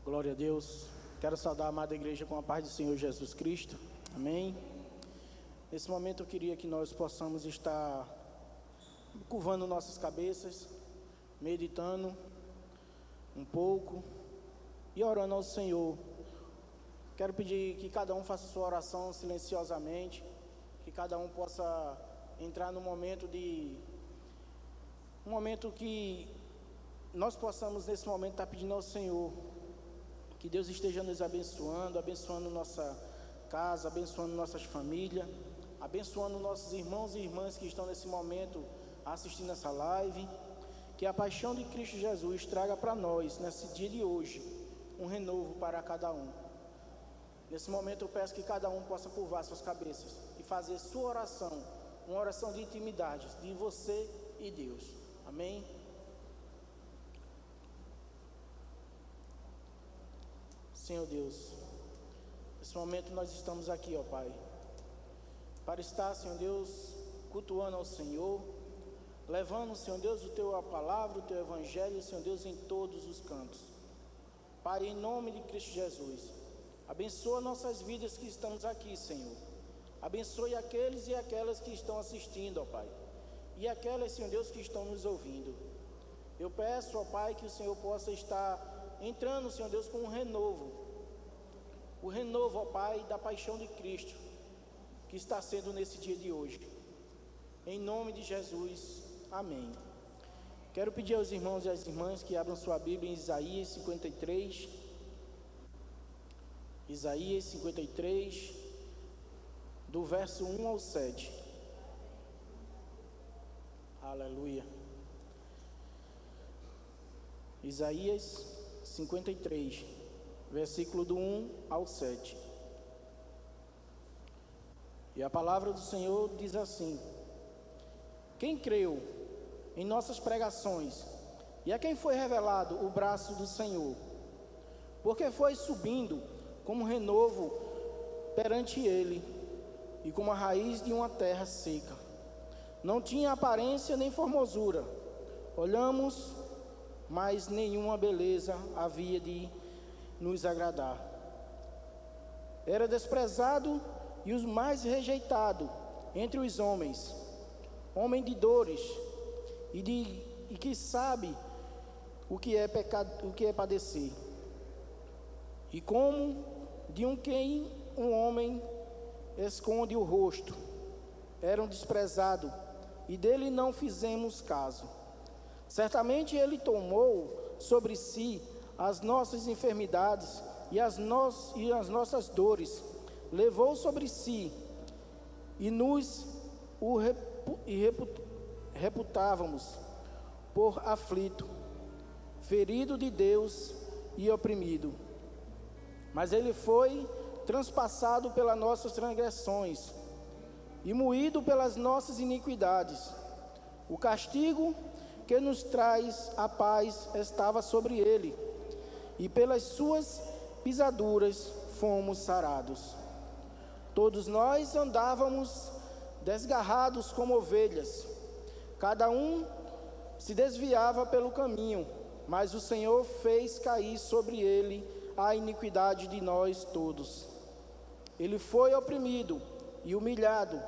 Glória a Deus. Quero saudar a amada igreja com a paz do Senhor Jesus Cristo. Amém. Nesse momento eu queria que nós possamos estar curvando nossas cabeças, meditando um pouco e orando ao Senhor. Quero pedir que cada um faça sua oração silenciosamente, que cada um possa entrar no momento que nós possamos nesse momento estar pedindo ao Senhor que Deus esteja nos abençoando nossa casa, abençoando nossas famílias, abençoando nossos irmãos e irmãs que estão nesse momento assistindo essa live. Que a paixão de Cristo Jesus traga para nós, nesse dia de hoje, um renovo para cada um. Nesse momento eu peço que cada um possa curvar suas cabeças e fazer sua oração, uma oração de intimidade de você e Deus. Amém? Senhor Deus, nesse momento nós estamos aqui, ó Pai, para estar, Senhor Deus, cultuando ao Senhor, levando, Senhor Deus, a palavra, o Teu Evangelho, Senhor Deus, em todos os cantos. Pai, em nome de Cristo Jesus, abençoa nossas vidas que estamos aqui, Senhor. Abençoe aqueles e aquelas que estão assistindo, ó Pai, e aquelas, Senhor Deus, que estão nos ouvindo. Eu peço, ó Pai, que o Senhor possa estar entrando, Senhor Deus, com um renovo. O renovo, ó Pai, da paixão de Cristo, que está sendo nesse dia de hoje. Em nome de Jesus, amém. Quero pedir aos irmãos e às irmãs que abram sua Bíblia em Isaías 53. Isaías 53, do verso 1 ao 7. Aleluia. Isaías 53, versículo do 1 ao 7. E a palavra do Senhor diz assim: quem creu em nossas pregações, e a quem foi revelado o braço do Senhor? Porque foi subindo como renovo perante ele, e como a raiz de uma terra seca. Não tinha aparência nem formosura. Olhamos, mas nenhuma beleza havia de nos agradar. Era desprezado e os mais rejeitado entre os homens, homem de dores e que sabe o que é pecado, o que é padecer. E como de quem um homem esconde o rosto, era um desprezado e dele não fizemos caso. Certamente ele tomou sobre si as nossas enfermidades e as nossas dores, levou sobre si, e nos reputávamos por aflito, ferido de Deus e oprimido. Mas ele foi transpassado pelas nossas transgressões e moído pelas nossas iniquidades. O castigo que nos traz a paz estava sobre ele, e pelas suas pisaduras fomos sarados. Todos nós andávamos desgarrados como ovelhas, cada um se desviava pelo caminho, mas o Senhor fez cair sobre ele a iniquidade de nós todos. Ele foi oprimido e humilhado,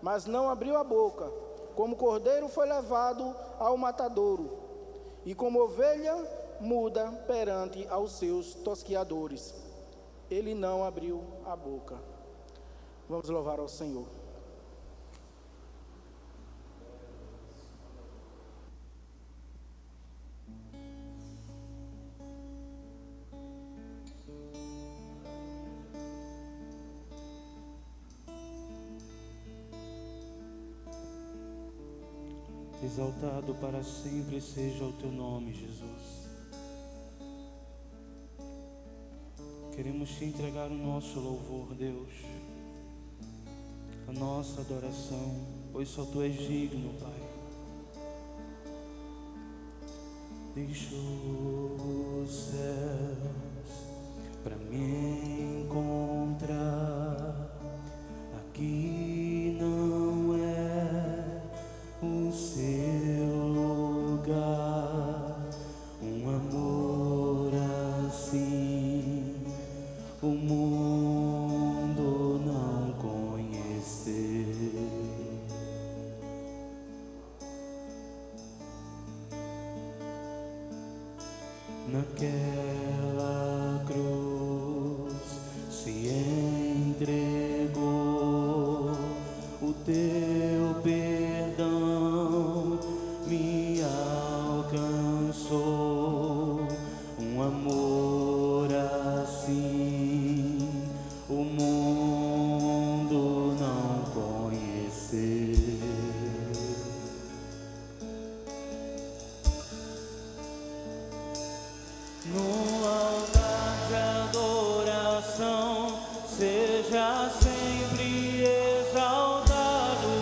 mas não abriu a boca. Como cordeiro foi levado ao matadouro, e como ovelha muda perante aos seus tosquiadores, ele não abriu a boca. Vamos louvar ao Senhor. Exaltado para sempre seja o teu nome, Jesus. Queremos te entregar o nosso louvor, Deus, a nossa adoração, pois só tu és digno, Pai. Deixo os céus para me encontrar. Aqui não é o seu lugar, um amor assim o mundo não conhecer. Naquela cruz se entregou, o teu perdão me alcançou. Um amor assim o mundo não conheceu. No altar de adoração, seja sempre exaltado,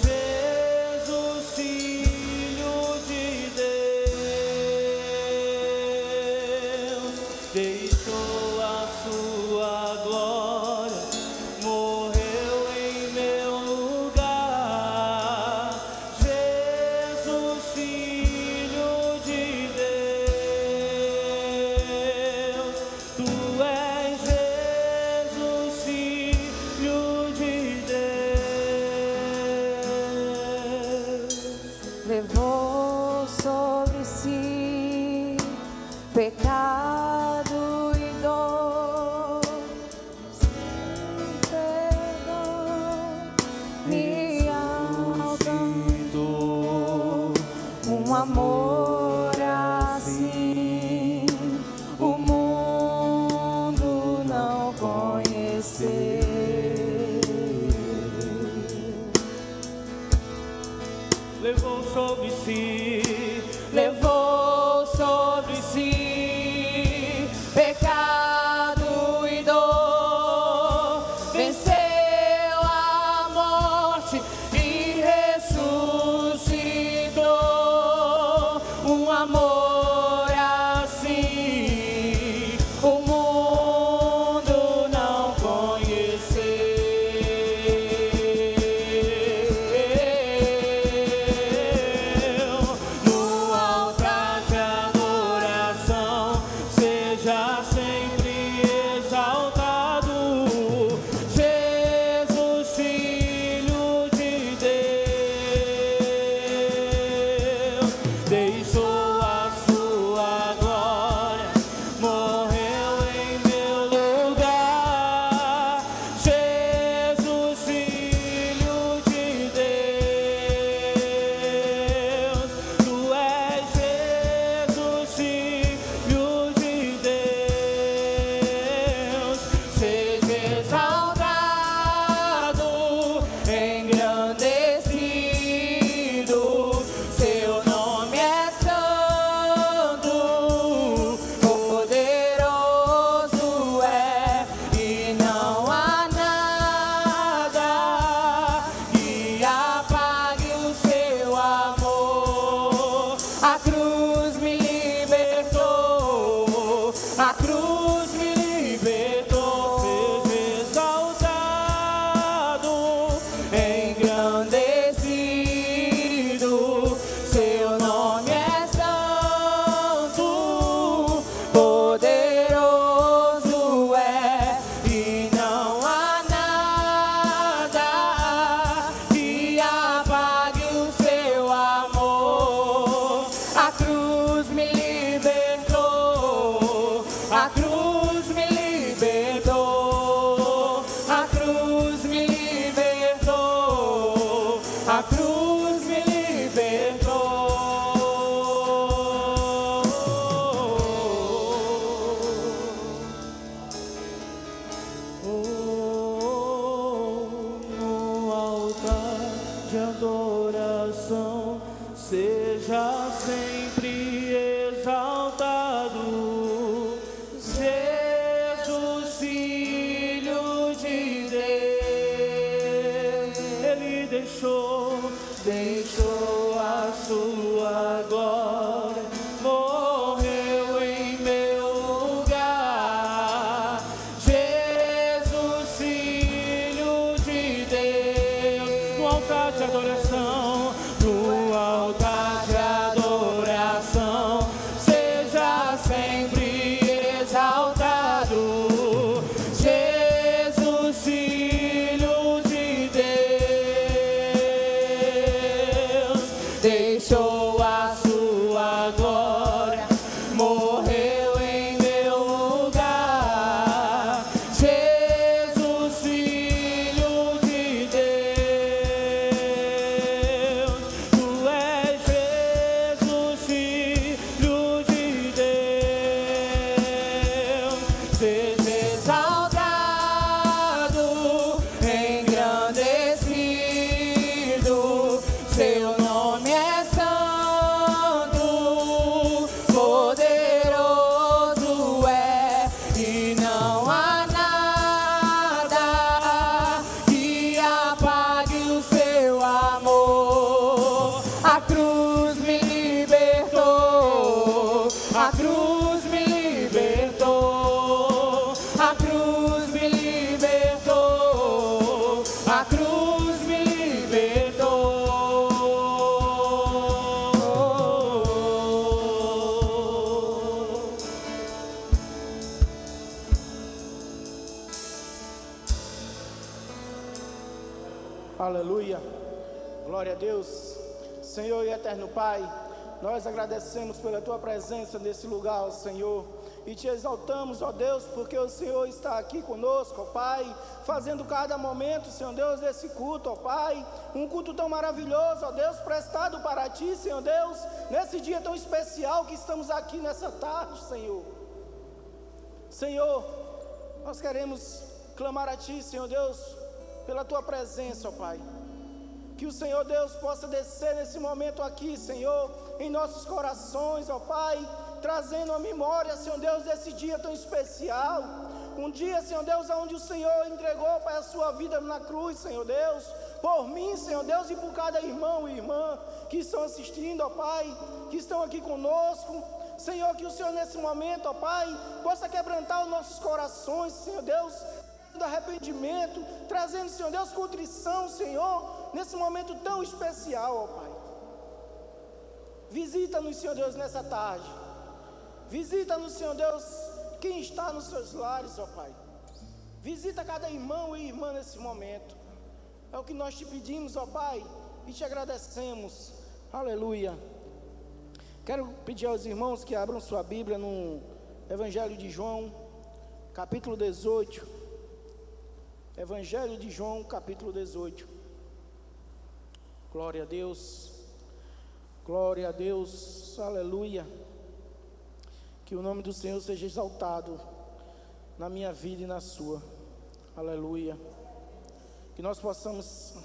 Jesus, Filho de Deus. Deixou a sua glória, morreu em meu lugar. Jesus, Filho de Deus, tu és Jesus, Filho de Deus. Levou sobre si pecado e dor, sem perdão me alcançou. Um amor assim o mundo não conheceu. Levou sobre si, Levou sobre si pecado e dor, venceu a morte e ressuscitou. Um amor assim o mundo não conheceu. No altar de adoração, seja sempre exaltado, Jesus, Filho de Deus. Deixou a sua glória, morreu em meu lugar. Jesus, Filho de Deus, tu és Jesus, Filho de Deus. Seja exaltado, engrandecido, seu nome é santo, poderoso é, e não há nada que apague o seu amor. A cruz me libertou, a cruz me libertou. Seja exaltado, engrandecido, seu nome é santo, poderoso é, e não há nada que apague o seu amor. A cruz me libertou, a cruz me libertou, a cruz me libertou, a cruz me libertou. no altar de adoração, seja sempre exaltado, Jesus. Aleluia. Glória a Deus. Senhor e eterno Pai, nós agradecemos pela Tua presença nesse lugar, ó Senhor, e Te exaltamos, ó Deus, porque o Senhor está aqui conosco, ó Pai, fazendo cada momento, Senhor Deus, desse culto, ó Pai, um culto tão maravilhoso, ó Deus, prestado para Ti, Senhor Deus, nesse dia tão especial que estamos aqui nessa tarde, Senhor. Senhor, nós queremos clamar a Ti, Senhor Deus, pela Tua presença, ó Pai. Que o Senhor Deus possa descer nesse momento aqui, Senhor, em nossos corações, ó Pai, trazendo a memória, Senhor Deus, desse dia tão especial. Um dia, Senhor Deus, onde o Senhor entregou, Pai, a sua vida na cruz, Senhor Deus, por mim, Senhor Deus, e por cada irmão e irmã que estão assistindo, ó Pai, que estão aqui conosco. Senhor, que o Senhor nesse momento, ó Pai, possa quebrantar os nossos corações, Senhor Deus, do arrependimento, trazendo, Senhor Deus, contrição, Senhor, nesse momento tão especial, ó Pai. Visita-nos, Senhor Deus, nessa tarde. Visita-nos, Senhor Deus, quem está nos seus lares, ó Pai. Visita cada irmão e irmã nesse momento. É o que nós te pedimos, ó Pai, e te agradecemos. Aleluia. Quero pedir aos irmãos que abram sua Bíblia no Evangelho de João, capítulo 18. Evangelho de João, capítulo 18. Glória a Deus. Glória a Deus. Aleluia. Que o nome do Senhor seja exaltado na minha vida e na sua. Aleluia. Que nós possamos,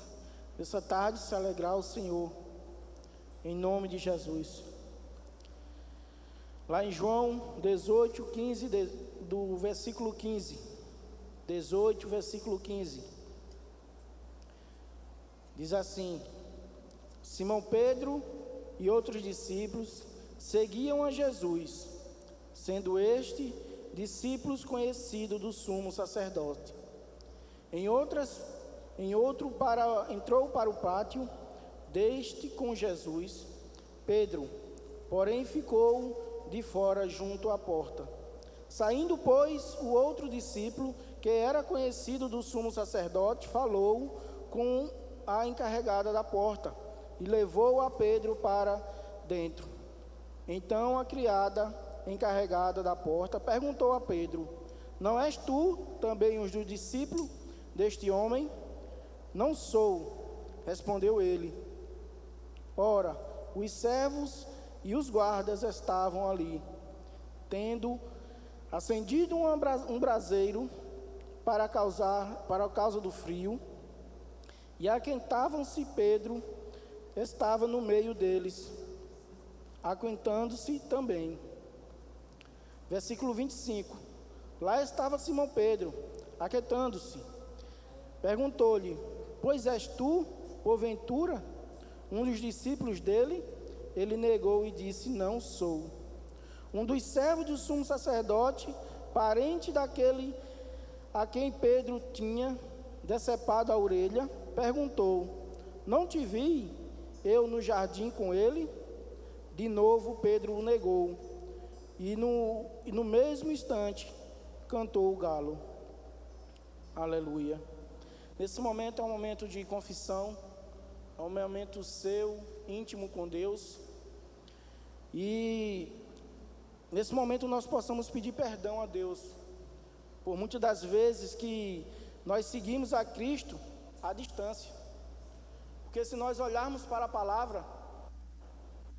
essa tarde, se alegrar ao Senhor, em nome de Jesus. Lá em João 18, 15, do versículo 15. 18, versículo 15. Diz assim: Simão Pedro e outros discípulos seguiam a Jesus, sendo este discípulos conhecido do sumo sacerdote. Entrou para o pátio deste com Jesus. Pedro, porém, ficou de fora junto à porta. Saindo, pois, o outro discípulo, que era conhecido do sumo sacerdote, falou com a encarregada da porta e levou a Pedro para dentro. Então a criada encarregada da porta perguntou a Pedro: Não és tu também um dos discípulos deste homem? Não sou, respondeu ele. Ora, os servos e os guardas estavam ali, tendo acendido um braseiro para a causa do frio, e aquentavam-se. Pedro estava no meio deles, aquentando-se também. Versículo 25. Lá estava Simão Pedro, aquentando-se. Perguntou-lhe: Pois és tu, porventura, um dos discípulos dele? Ele negou e disse: Não sou. Um dos servos do sumo sacerdote, parente daquele a quem Pedro tinha decepado a orelha, perguntou: Não te vi eu no jardim com ele? De novo Pedro o negou, e no mesmo instante cantou o galo. Aleluia. Nesse momento é um momento de confissão, é um momento seu, íntimo com Deus, e nesse momento nós possamos pedir perdão a Deus por muitas das vezes que nós seguimos a Cristo à distância. Porque se nós olharmos para a palavra,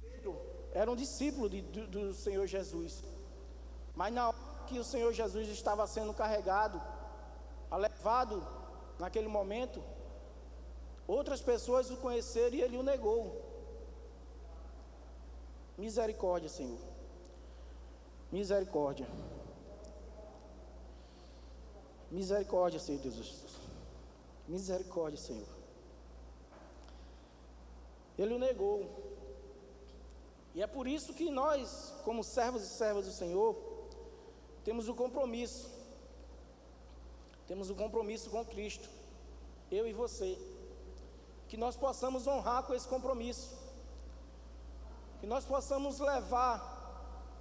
Pedro era um discípulo do Senhor Jesus. Mas na hora que o Senhor Jesus estava sendo carregado, levado naquele momento, outras pessoas o conheceram e ele o negou. Misericórdia, Senhor. Misericórdia. Misericórdia, Senhor Deus Jesus. Misericórdia, Senhor. Ele o negou. E é por isso que nós, como servos e servas do Senhor, temos o compromisso. Temos o compromisso com Cristo. Eu e você. Que nós possamos honrar com esse compromisso. Que nós possamos levar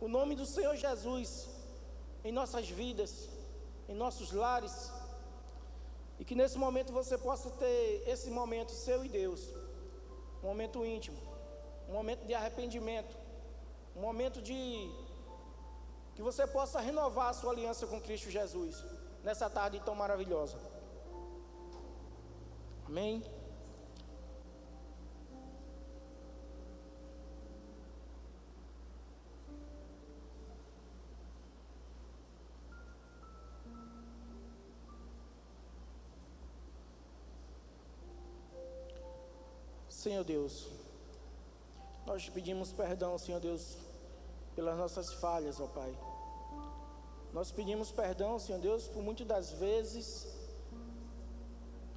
o nome do Senhor Jesus em nossas vidas, em nossos lares. E que nesse momento você possa ter esse momento seu e Deus, um momento íntimo, um momento de arrependimento, um momento de que você possa renovar a sua aliança com Cristo Jesus, nessa tarde tão maravilhosa. Amém? Senhor Deus, nós te pedimos perdão, Senhor Deus, pelas nossas falhas, ó Pai. Nós pedimos perdão, Senhor Deus, por muitas das vezes,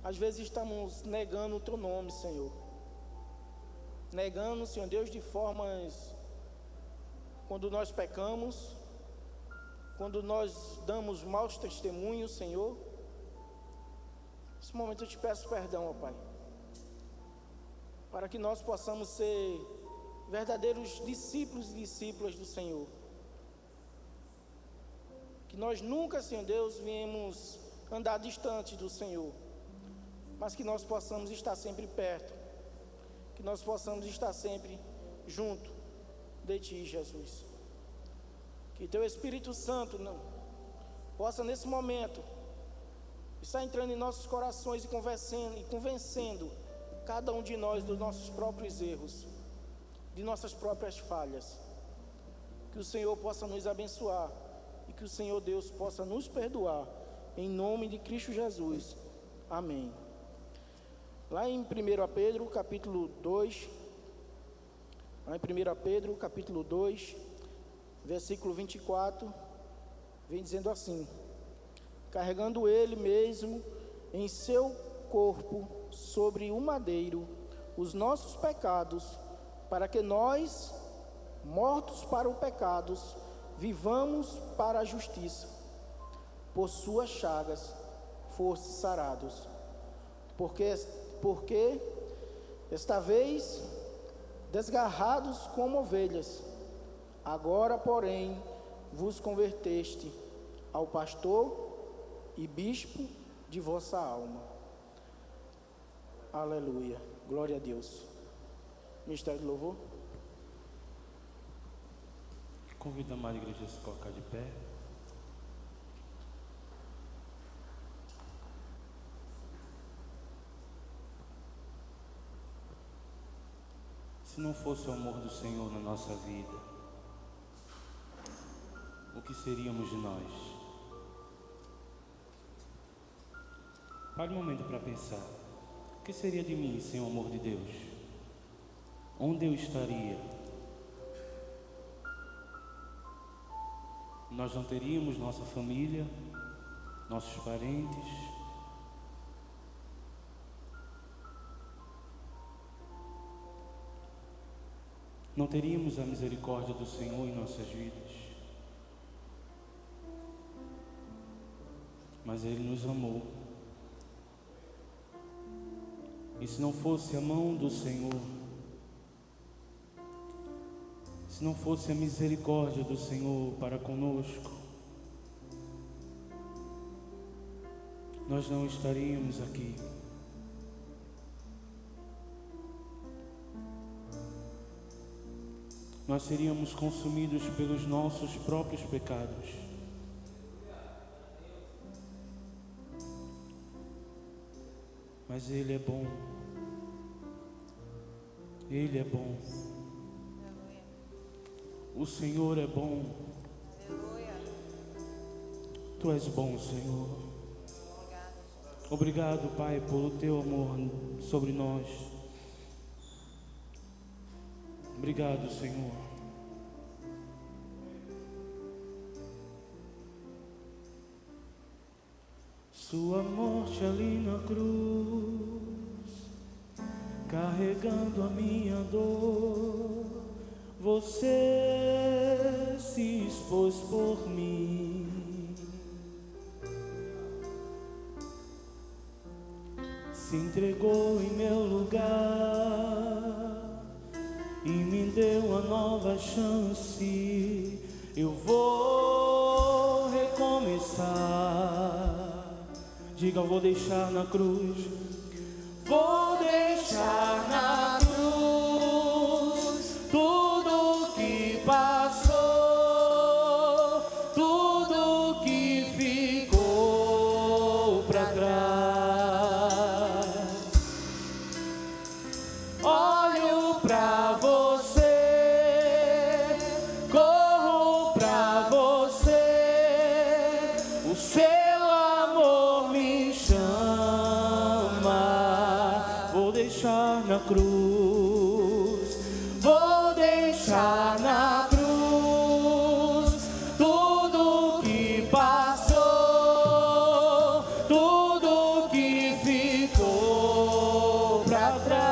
às vezes estamos negando o Teu nome, Senhor. Negando, Senhor Deus, de formas, quando nós pecamos, quando nós damos maus testemunhos, Senhor. Nesse momento eu te peço perdão, ó Pai, para que nós possamos ser verdadeiros discípulos e discípulas do Senhor. Que nós nunca, Senhor Deus, viemos andar distante do Senhor, mas que nós possamos estar sempre perto, que nós possamos estar sempre junto de Ti, Jesus. Que Teu Espírito Santo possa nesse momento estar entrando em nossos corações e convencendo cada um de nós dos nossos próprios erros, de nossas próprias falhas. Que o Senhor possa nos abençoar e que o Senhor Deus possa nos perdoar, em nome de Cristo Jesus. Amém. Lá em 1 Pedro, capítulo 2, versículo 24, vem dizendo assim: carregando Ele mesmo em seu corpo sobre o madeiro os nossos pecados, para que nós, mortos para os pecados, vivamos para a justiça. Por suas chagas foste sarados. Porque esta vez desgarrados como ovelhas, agora, porém, vos converteste ao pastor e bispo de vossa alma. Aleluia, glória a Deus. Ministério de louvor. Convido a amada igreja a se colocar de pé. Se não fosse o amor do Senhor na nossa vida, o que seríamos de nós? Pare um momento para pensar. O que seria de mim sem o amor de Deus? Onde eu estaria? Nós não teríamos nossa família, nossos parentes. Não teríamos a misericórdia do Senhor em nossas vidas. Mas Ele nos amou. E se não fosse a mão do Senhor, se não fosse a misericórdia do Senhor para conosco, nós não estaríamos aqui. Nós seríamos consumidos pelos nossos próprios pecados. Mas Ele é bom. Ele é bom. O Senhor é bom. Tu és bom, Senhor. Obrigado, Pai, pelo Teu amor sobre nós. Obrigado, Senhor. Sua morte ali na cruz, carregando a minha dor, você se expôs por mim, se entregou em meu lugar e me deu uma nova chance. Eu vou recomeçar. Diga, eu vou deixar na cruz. Vou deixar na cruz tudo que passou, tudo que ficou pra trás. Olho pra você, corro pra você, o seu amor me chama. Vou deixar na cruz. Vou deixar na cruz tudo que passou, tudo que ficou pra trás.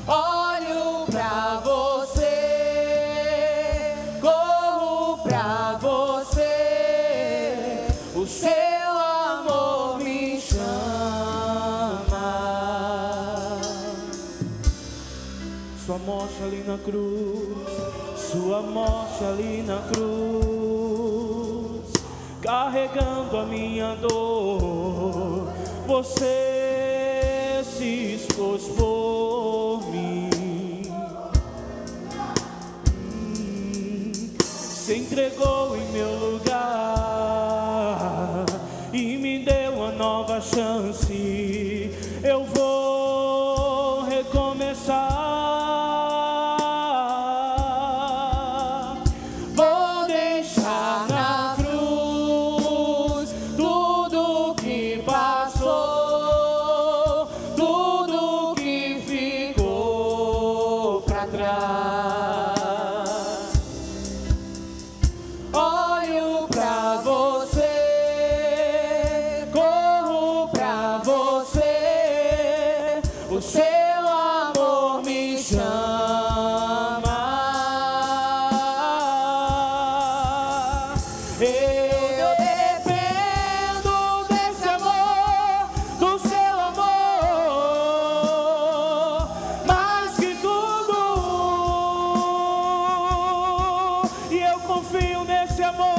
Olho pra você, corro pra você, o seu amor me chama. Sua morte ali na cruz, sua morte ali na cruz, carregando a minha dor, você se expôs por mim. Se entregou em meu lugar e me deu uma nova chance. Eu vou recomeçar. Vou deixar na cruz tudo que passou, tudo que ficou pra trás. Olho pra você, corro pra você, o seu amor me chama. Eu dependo desse amor, do seu amor, mais que tudo. E eu confio nesse amor.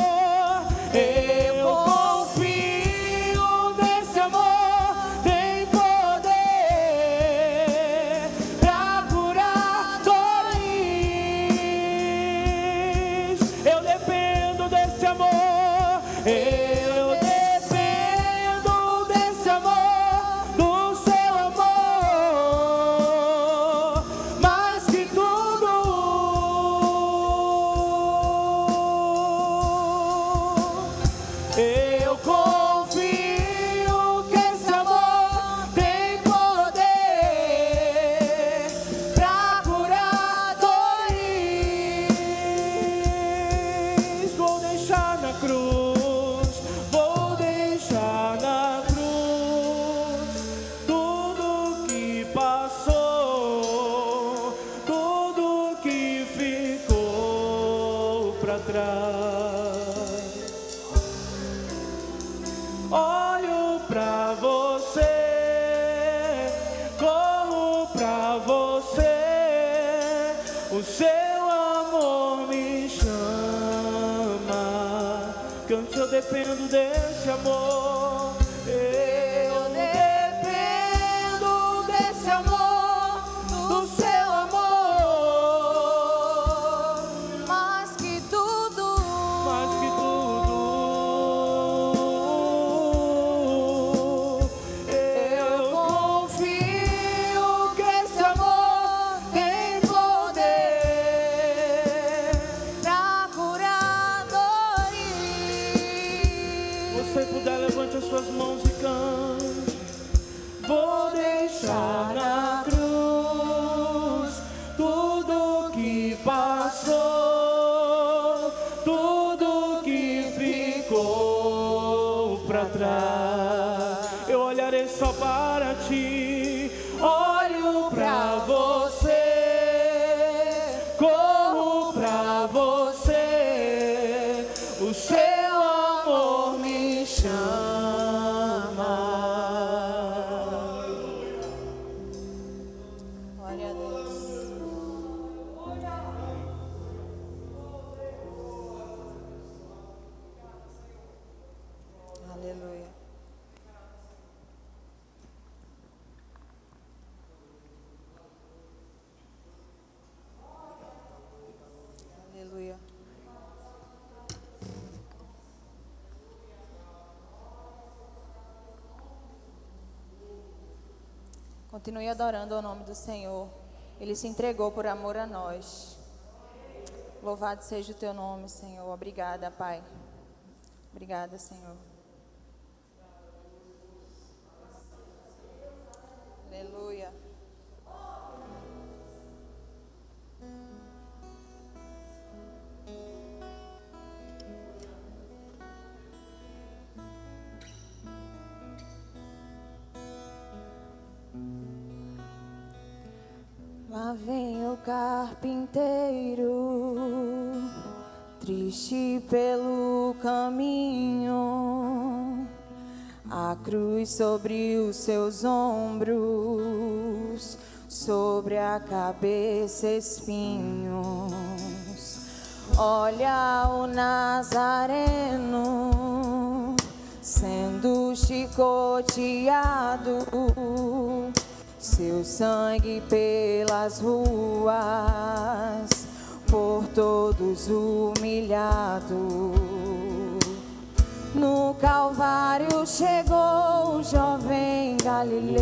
Eu confio nesse amor, tem poder pra curar dores. Eu dependo desse amor. Eu dependo desse amor, do seu amor, mais que tudo. Eu confio que esse amor tem poder pra curar dores. Vou deixar na cruz, vou deixar na cruz tudo que passou, tudo que ficou pra trás. Olho pra você, corro pra você, o seu amor me chama. Cante, eu dependo desse amor. Eu dependo desse amor, do seu amor, mais que tudo. Mais que tudo, Eu confio que esse amor tem poder pra curar dores. você puder, levante as suas mãos e cante. Vou deixar na cruz tudo que passou, tudo que ficou pra trás. Eu olharei só para ti. Olho pra você, corro pra você, o seu amor me chama. Glória a Deus. Continue adorando ao nome do Senhor. Ele se entregou por amor a nós. Louvado seja o teu nome, Senhor. Obrigada, Pai. Obrigada, Senhor. Aleluia. Lá vem o carpinteiro, triste pelo caminho, a cruz sobre os seus ombros, sobre a cabeça espinhos. Olha o Nazareno sendo chicoteado, seu sangue pelas ruas, por todos humilhado. No Calvário chegou o jovem Galileu,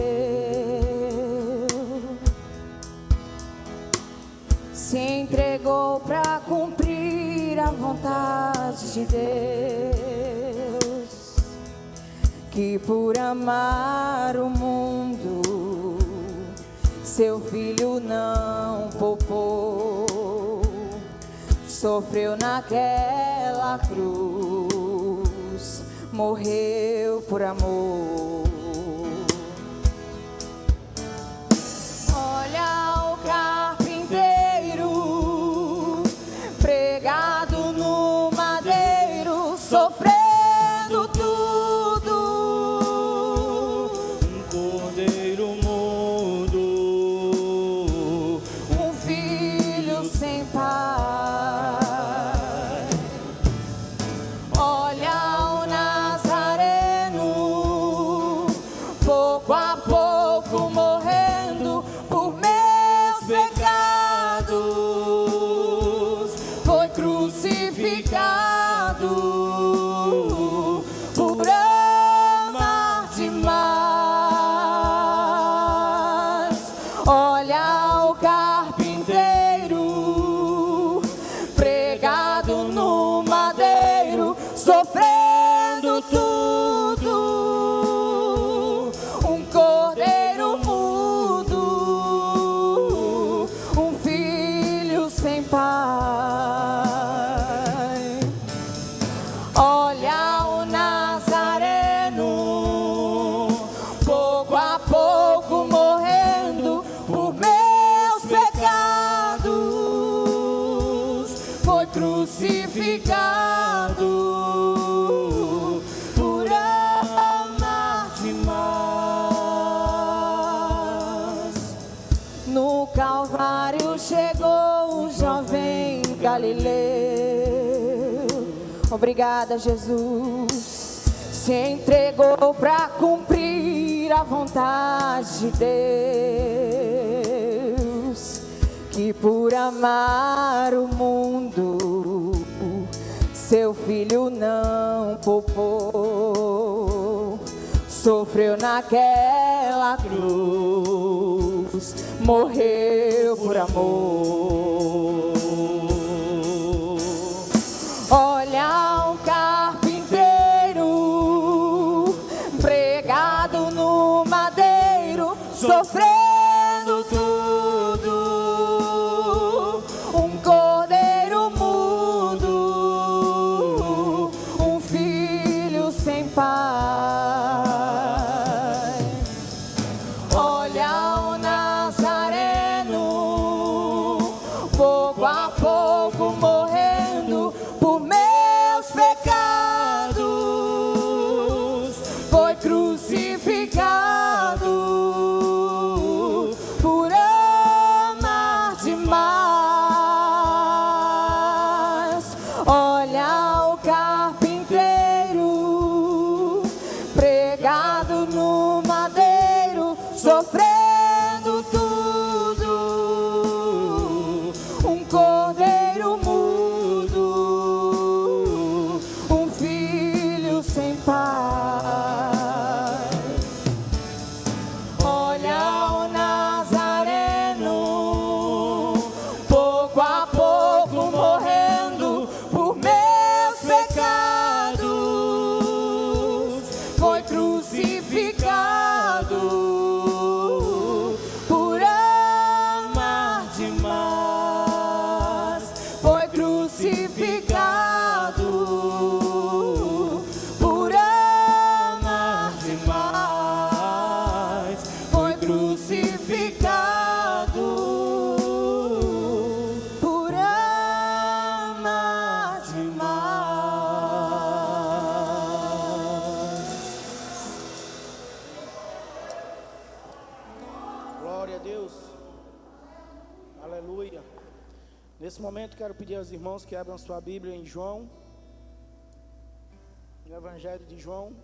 se entregou para cumprir a vontade de Deus, que por amar o mundo seu filho não poupou, sofreu naquela cruz, morreu por amor. Olha o carpinteiro pregado no madeiro, sofrendo tudo. Um cordeiro mudo, Um filho sem pai. Olha o Nazareno, pouco a pouco morrendo por meus pecados, foi crucificado por amar demais. Olha o carpinteiro pregado no madeiro, sofrendo tudo. Um cordeiro mudo, um filho sem pai. Olha o Nazareno, pouco a pouco morrendo por meus pecados, foi crucificado por amar demais. No Calvário chegou o jovem Galileu. Obrigada, Jesus. Se entregou para cumprir a vontade de Deus, que por amar o mundo seu filho não poupou, sofreu naquela cruz, morreu por amor. Olha o carpinteiro pregado no madeiro, sofrendo tudo. Um cordeiro mudo, um filho sem pai. Olha o Nazareno, Nesse momento quero pedir aos irmãos que abram sua Bíblia em João, no Evangelho de João,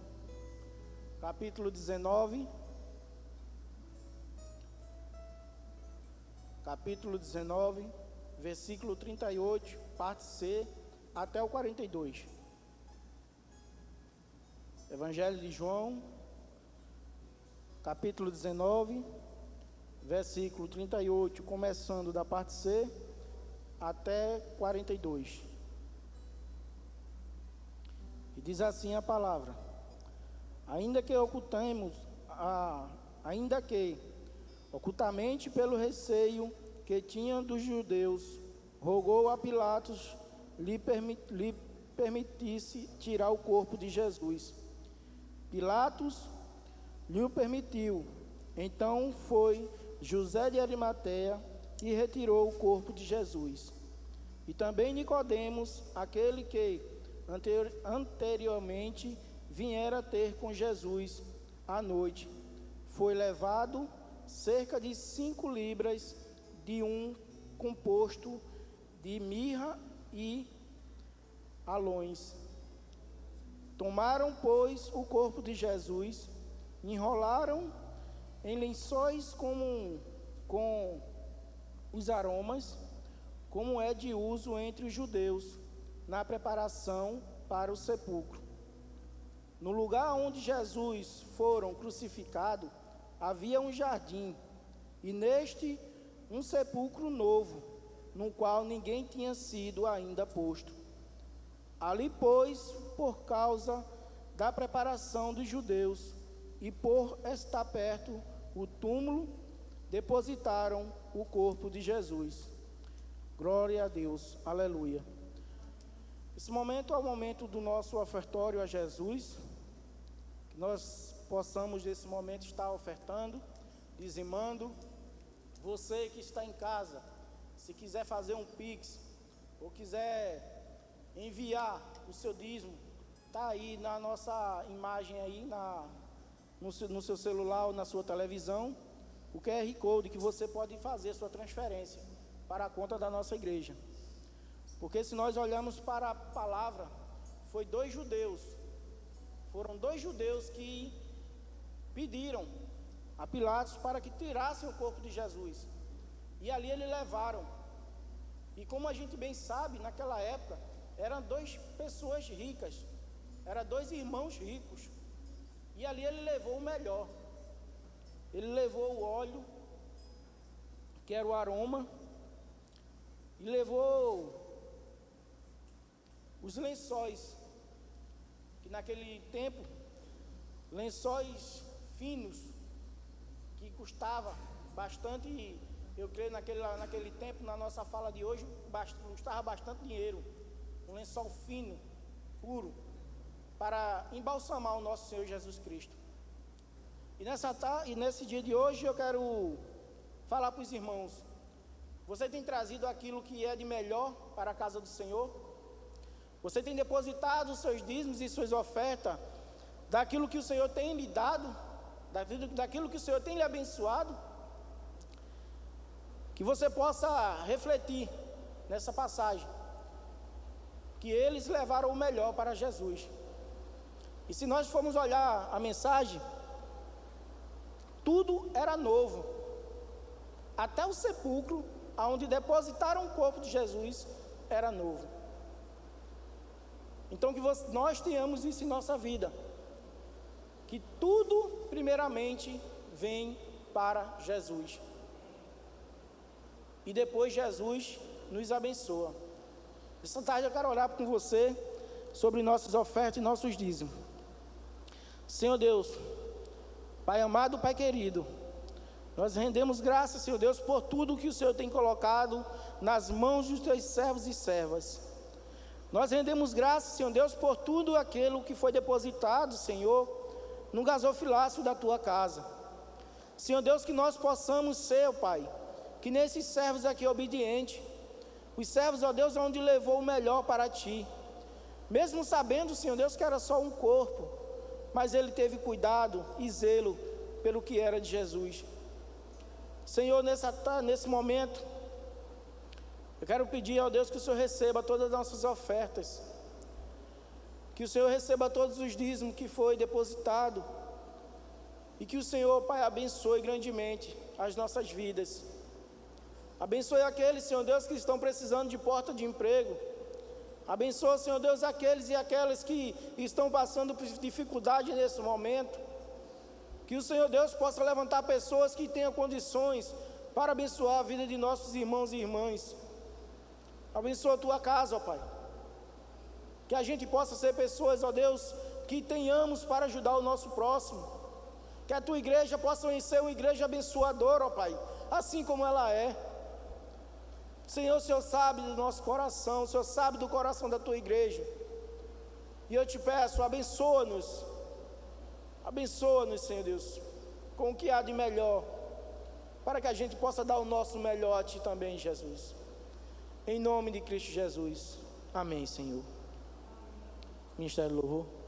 capítulo 19. Capítulo 19, versículo 38, parte C, até o 42. Evangelho de João, capítulo 19, versículo 38, começando da parte C até 42. E diz assim a palavra: ainda que ocultamente pelo receio que tinha dos judeus, rogou a Pilatos lhe permitisse tirar o corpo de Jesus. Pilatos lhe o permitiu. Então foi José de Arimateia e retirou o corpo de Jesus. E também Nicodemos, aquele que anteriormente viera ter com Jesus à noite, foi levado cerca de 5 libras de um composto de mirra e aloes. Tomaram, pois, o corpo de Jesus, enrolaram em lençóis com os aromas, como é de uso entre os judeus, na preparação para o sepulcro. No lugar onde Jesus foram crucificado, havia um jardim, e neste um sepulcro novo, no qual ninguém tinha sido ainda posto. Ali, pois, por causa da preparação dos judeus, e por estar perto o túmulo, depositaram o corpo de Jesus. Glória a Deus, aleluia. Esse momento é o momento do nosso ofertório a Jesus, que nós possamos nesse momento estar ofertando, dizimando. Você que está em casa, se quiser fazer um Pix, ou quiser enviar o seu dízimo, está aí na nossa imagem aí, no seu celular ou na sua televisão, o QR Code que você pode fazer sua transferência para a conta da nossa igreja. Porque se nós olharmos para a palavra, foram dois judeus que pediram a Pilatos para que tirassem o corpo de Jesus, e ali eles levaram. E como a gente bem sabe, naquela época eram 2 pessoas ricas, eram 2 irmãos ricos, e ali ele levou o melhor. Ele levou o óleo, que era o aroma, e levou os lençóis, que naquele tempo, lençóis finos, que custava bastante, eu creio naquele tempo, na nossa fala de hoje, custava bastante dinheiro, um lençol fino, puro, para embalsamar o nosso Senhor Jesus Cristo. E nesse dia de hoje eu quero falar para os irmãos: você tem trazido aquilo que é de melhor para a casa do Senhor? Você tem depositado os seus dízimos e suas ofertas daquilo que o Senhor tem lhe dado, daquilo que o Senhor tem lhe abençoado? Que você possa refletir nessa passagem, que eles levaram o melhor para Jesus. E se nós formos olhar a mensagem, tudo era novo, até o sepulcro onde depositaram o corpo de Jesus era novo. Então que nós tenhamos isso em nossa vida, que tudo primeiramente vem para Jesus, e depois Jesus nos abençoa. Essa tarde eu quero orar com você sobre nossas ofertas e nossos dízimos. Senhor Deus, Pai amado, Pai querido, nós rendemos graças, Senhor Deus, por tudo que o Senhor tem colocado nas mãos dos teus servos e servas. Nós rendemos graças, Senhor Deus, por tudo aquilo que foi depositado, Senhor, no gasofilácio da tua casa. Senhor Deus, que nós possamos ser, ó Pai, que nesses servos aqui obedientes, os servos, ó Deus, onde levou o melhor para ti, mesmo sabendo, Senhor Deus, que era só um corpo, mas ele teve cuidado e zelo pelo que era de Jesus. Senhor, nesse momento, Eu quero pedir ao Deus que o Senhor receba todas as nossas ofertas, que o Senhor receba todos os dízimos que foi depositado, e que o Senhor, Pai, abençoe grandemente as nossas vidas. Abençoe aqueles, Senhor Deus, que estão precisando de porta de emprego. Abençoa, Senhor Deus, aqueles e aquelas que estão passando por dificuldade nesse momento. Que o Senhor Deus possa levantar pessoas que tenham condições para abençoar a vida de nossos irmãos e irmãs. Abençoa a tua casa, ó Pai. Que a gente possa ser pessoas, ó Deus, que tenhamos para ajudar o nosso próximo. Que a tua igreja possa ser uma igreja abençoadora, ó Pai, assim como ela é. Senhor, o Senhor sabe do nosso coração, o Senhor sabe do coração da tua igreja. E eu te peço, abençoa-nos, Senhor Deus, com o que há de melhor, para que a gente possa dar o nosso melhor a ti também, Jesus. Em nome de Cristo Jesus. Amém, Senhor. Ministério do Louvor.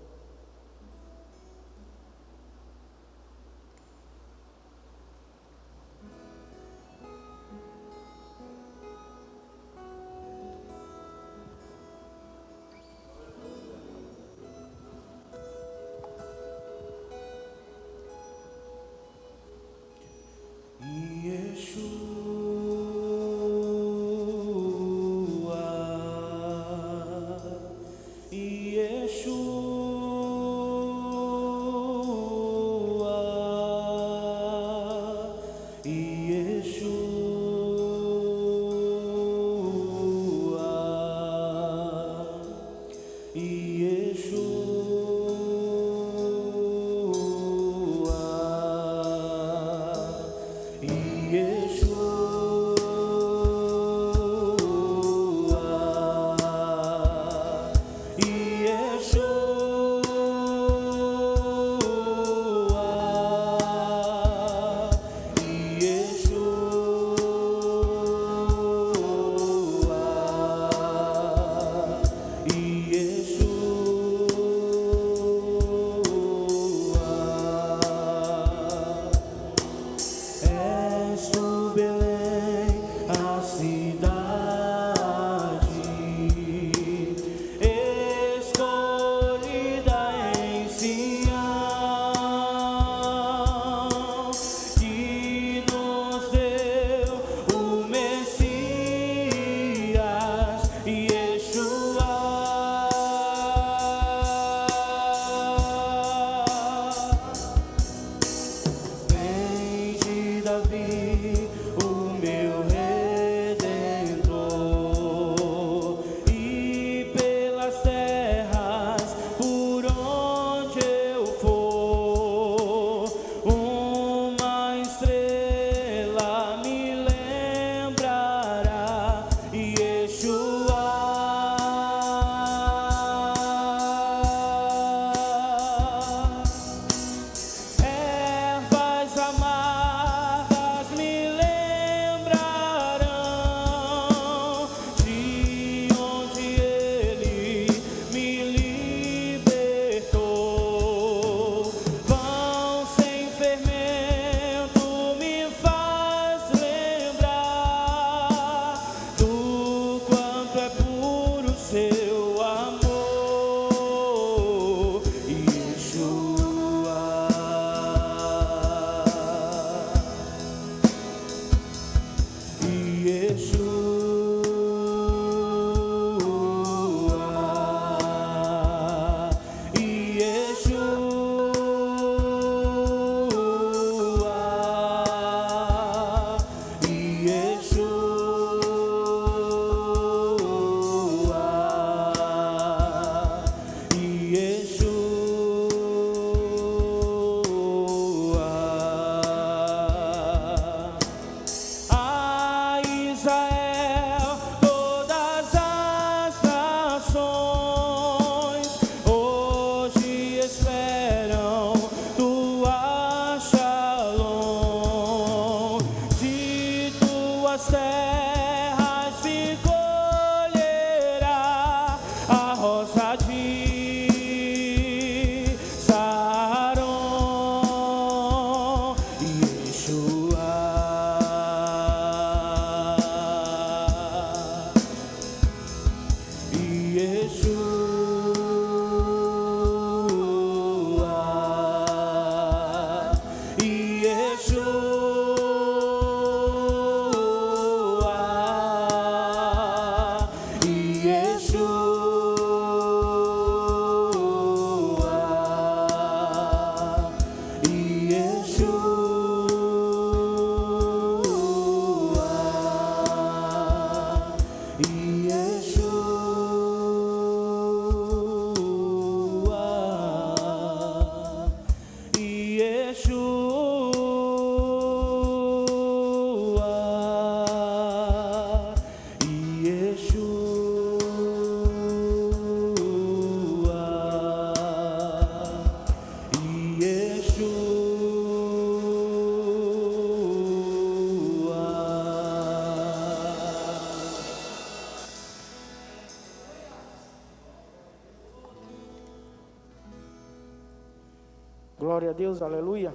Glória a Deus, aleluia.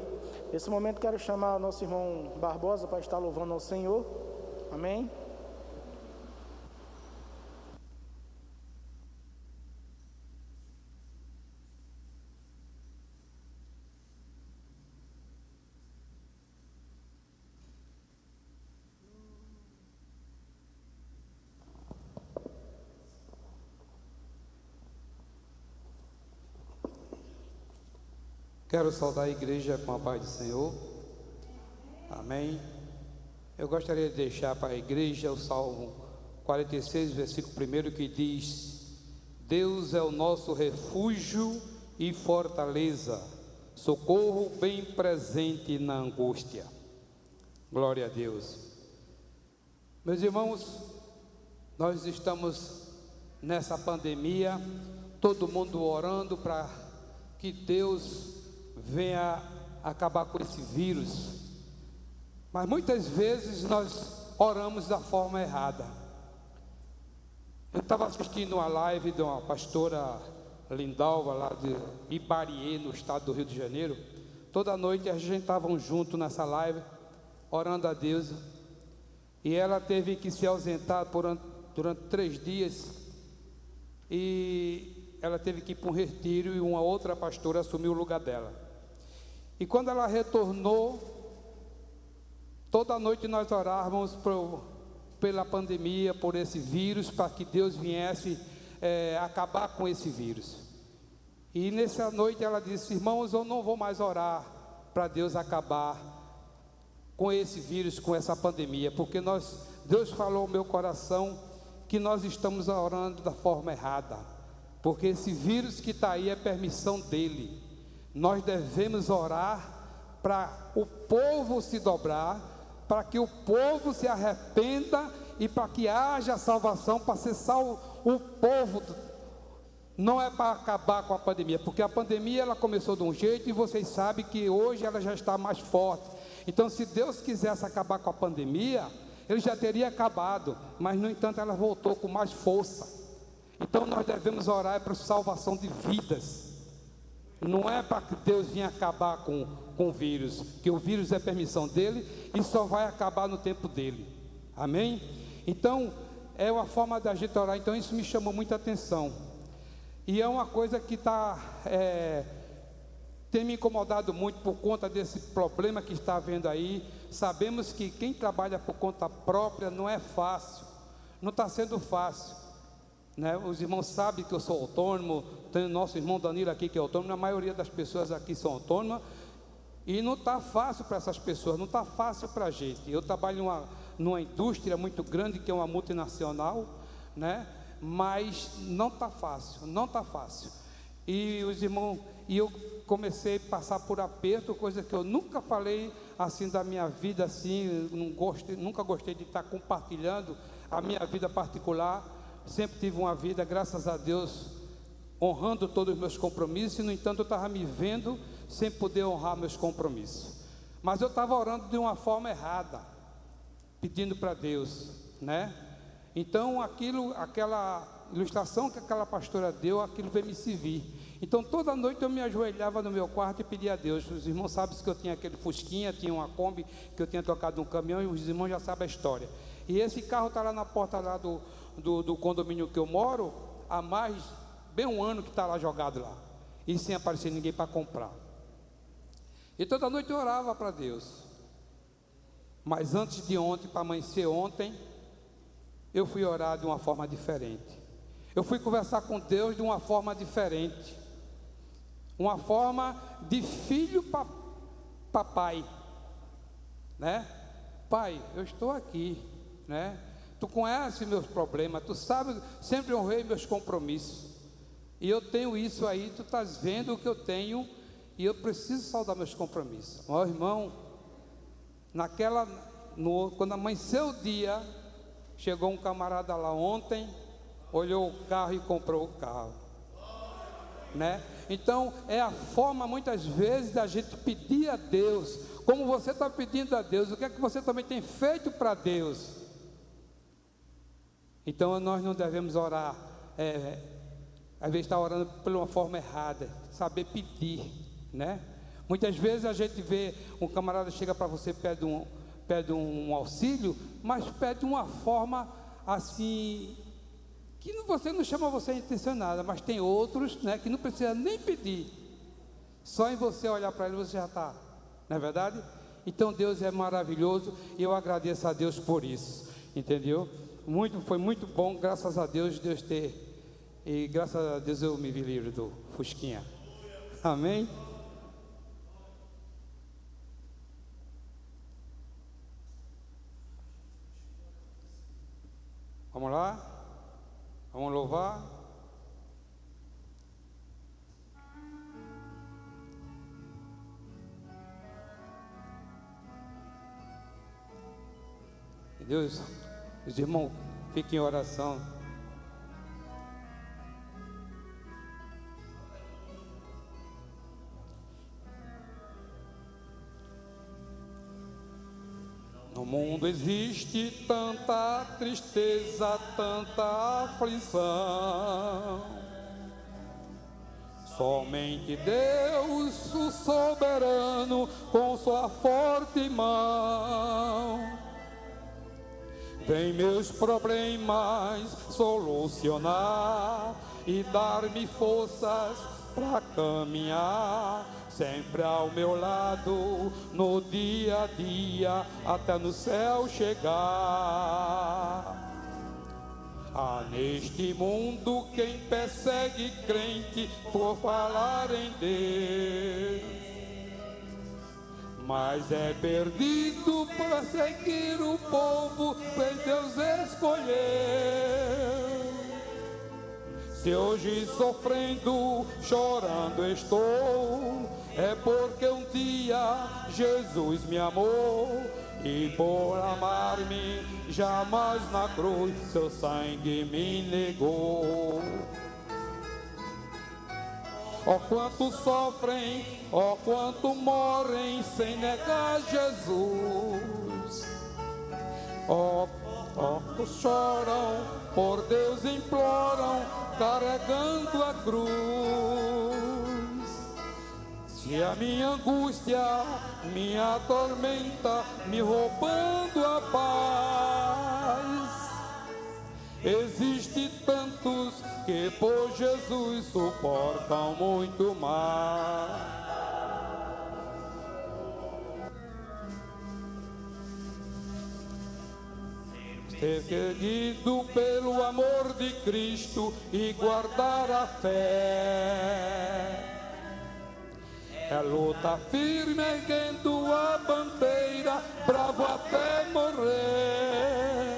Nesse momento quero chamar o nosso irmão Barbosa para estar louvando ao Senhor. Amém. Quero saudar a igreja com a paz do Senhor. Amém. Eu gostaria de deixar para a igreja o Salmo 46, versículo 1, que diz: Deus é o nosso refúgio e fortaleza, socorro bem presente na angústia. Glória a Deus. Meus irmãos, nós estamos nessa pandemia, todo mundo orando para que Deus venha acabar com esse vírus, mas muitas vezes nós oramos da forma errada. Eu estava assistindo uma live de uma pastora Lindalva, lá de Ibarie, no estado do Rio de Janeiro. Toda noite a gente estava junto nessa live, orando a Deus, e ela teve que se ausentar durante 3 dias, e ela teve que ir para um retiro, e uma outra pastora assumiu o lugar dela. E quando ela retornou, toda noite nós orávamos pela pandemia, por esse vírus, para que Deus viesse acabar com esse vírus. E nessa noite ela disse: irmãos, eu não vou mais orar para Deus acabar com esse vírus, com essa pandemia, porque Deus falou ao meu coração que nós estamos orando da forma errada, porque esse vírus que está aí é permissão dele. Nós devemos orar para o povo se dobrar, para que o povo se arrependa e para que haja salvação, para ser salvo o povo. Não é para acabar com a pandemia, porque a pandemia ela começou de um jeito e vocês sabem que hoje ela já está mais forte. Então, se Deus quisesse acabar com a pandemia, ele já teria acabado, mas no entanto ela voltou com mais força. Então nós devemos orar para a salvação de vidas. Não é para que Deus venha acabar com o vírus, que o vírus é permissão dele e só vai acabar no tempo dele. Amém? Então, é uma forma da gente orar. Então, isso me chamou muita atenção. E é uma coisa que tem me incomodado muito por conta desse problema que está havendo aí. Sabemos que quem trabalha por conta própria não é fácil, não está sendo fácil, né? Os irmãos sabem que eu sou autônomo, tem o nosso irmão Danilo aqui que é autônomo, a maioria das pessoas aqui são autônomas, e não está fácil para essas pessoas, não está fácil para a gente. Eu trabalho numa indústria muito grande, que é uma multinacional, né? Mas não está fácil, não está fácil. E os irmãos, e eu comecei a passar por aperto, coisa que eu nunca falei assim da minha vida, assim, nunca gostei de estar compartilhando a minha vida particular. Sempre tive uma vida, graças a Deus, honrando todos os meus compromissos, e no entanto eu estava me vendo sem poder honrar meus compromissos. Mas eu estava orando de uma forma errada, pedindo para Deus, né? Então aquela ilustração que aquela pastora deu, aquilo veio me servir. Então toda noite eu me ajoelhava no meu quarto e pedia a Deus. Os irmãos sabem que eu tinha aquele Fusquinha, tinha uma Kombi que eu tinha tocado num caminhão, e os irmãos já sabem a história. E esse carro está lá na porta lá do condomínio que eu moro, há mais bem um ano que está lá jogado lá, e sem aparecer ninguém para comprar. E toda noite eu orava para Deus. Mas antes de ontem, para amanhecer ontem, eu fui orar de uma forma diferente. Eu fui conversar com Deus de uma forma diferente, uma forma de filho para pai, né? Pai, eu estou aqui, né? Tu conhece meus problemas, tu sabe, sempre honrei meus compromissos, e eu tenho isso aí, tu estás vendo o que eu tenho, e eu preciso saldar meus compromissos. Meu irmão, quando amanheceu o dia, chegou um camarada lá ontem, olhou o carro e comprou o carro, né? Então é a forma muitas vezes da gente pedir a Deus, como você está pedindo a Deus, o que é que você também tem feito para Deus? Então nós não devemos orar, às vezes está orando por uma forma errada, saber pedir, né? Muitas vezes a gente vê um camarada chega para você, pede um auxílio, mas pede de uma forma assim, que você não chama você intencionada, mas tem outros, né, que não precisa nem pedir. Só em você olhar para ele você já está, não é verdade? Então Deus é maravilhoso e eu agradeço a Deus por isso, entendeu? Foi muito bom, graças a Deus, e graças a Deus eu me vi livre do Fusquinha. Amém? Vamos lá? Vamos louvar? Deus, os irmãos, fiquem em oração. No mundo existe tanta tristeza, tanta aflição. Somente Deus, o soberano, com sua forte mão, vem meus problemas solucionar e dar-me forças para caminhar, sempre ao meu lado, no dia a dia, até no céu chegar. Há neste mundo quem persegue crente por falar em Deus, mas é perdido para seguir o povo que Deus escolheu. Se hoje sofrendo, chorando estou, é porque um dia Jesus me amou, e por amar-me jamais na cruz seu sangue me negou. Ó quanto sofrem, ó quanto morrem sem negar Jesus. Ó quantos choram, por Deus imploram, carregando a cruz. Se a minha angústia me atormenta, me roubando a paz, existe tantos que por Jesus suportam muito mais. Ser querido pelo amor de Cristo e guardar a fé, é luta firme erguendo a bandeira, bravo até morrer.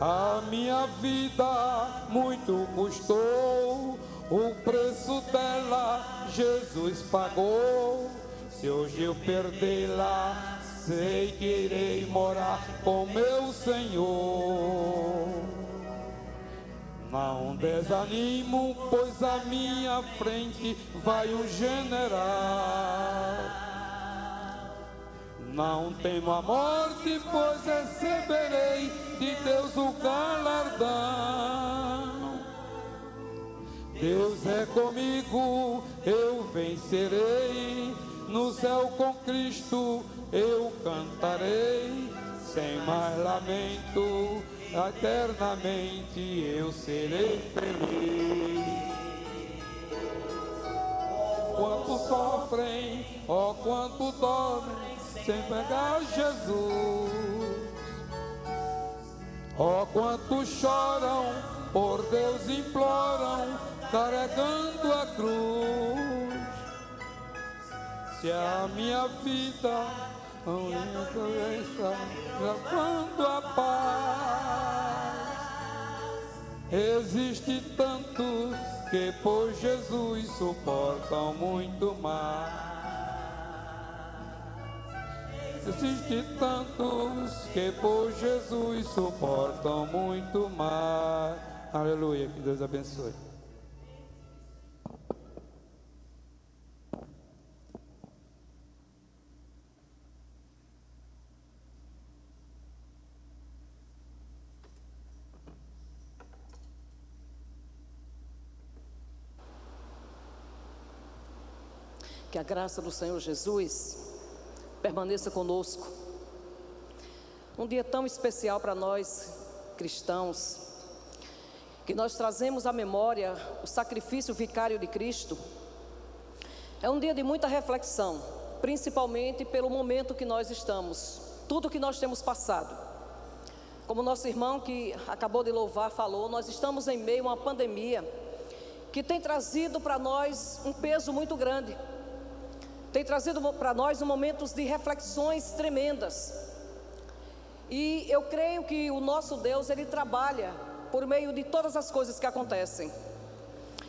A minha vida muito custou, o preço dela Jesus pagou. Se hoje eu perdê-la, sei que irei morar com meu Senhor. Não desanimo, pois à minha frente vai um general. Não temo a morte, pois receberei de Deus o galardão. Deus é comigo, eu vencerei. No céu com Cristo eu cantarei. Sem mais lamento, eternamente eu serei feliz. Quanto sofrem, ó quanto dormem, sem pegar Jesus. Ó quantos choram, por Deus imploram, carregando a cruz. Se a minha vida não interessa, quando a paz, existe tantos que por Jesus suportam muito mais. Existe tantos que por Jesus suportam muito mais. Aleluia, que Deus abençoe. Que a graça do Senhor Jesus permaneça conosco. Um dia tão especial para nós cristãos, que nós trazemos à memória o sacrifício vicário de Cristo. É um dia de muita reflexão, principalmente pelo momento que nós estamos, tudo que nós temos passado. Como nosso irmão que acabou de louvar falou, nós estamos em meio a uma pandemia que tem trazido para nós um peso muito grande, tem trazido para nós momentos de reflexões tremendas. E eu creio que o nosso Deus, Ele trabalha por meio de todas as coisas que acontecem.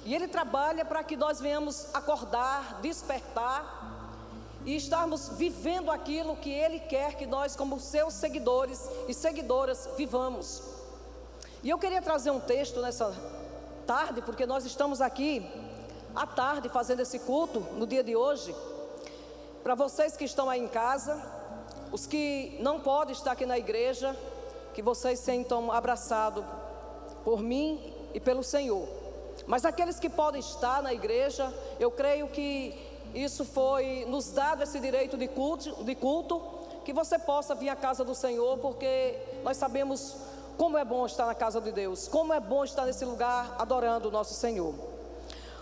E Ele trabalha para que nós venhamos acordar, despertar e estarmos vivendo aquilo que Ele quer que nós, como seus seguidores e seguidoras, vivamos. E eu queria trazer um texto nessa tarde, porque nós estamos aqui à tarde fazendo esse culto no dia de hoje. Para vocês que estão aí em casa, os que não podem estar aqui na igreja, que vocês sintam abraçados por mim e pelo Senhor. Mas aqueles que podem estar na igreja, eu creio que isso foi nos dado, esse direito de culto, que você possa vir à casa do Senhor, porque nós sabemos como é bom estar na casa de Deus, como é bom estar nesse lugar adorando o nosso Senhor.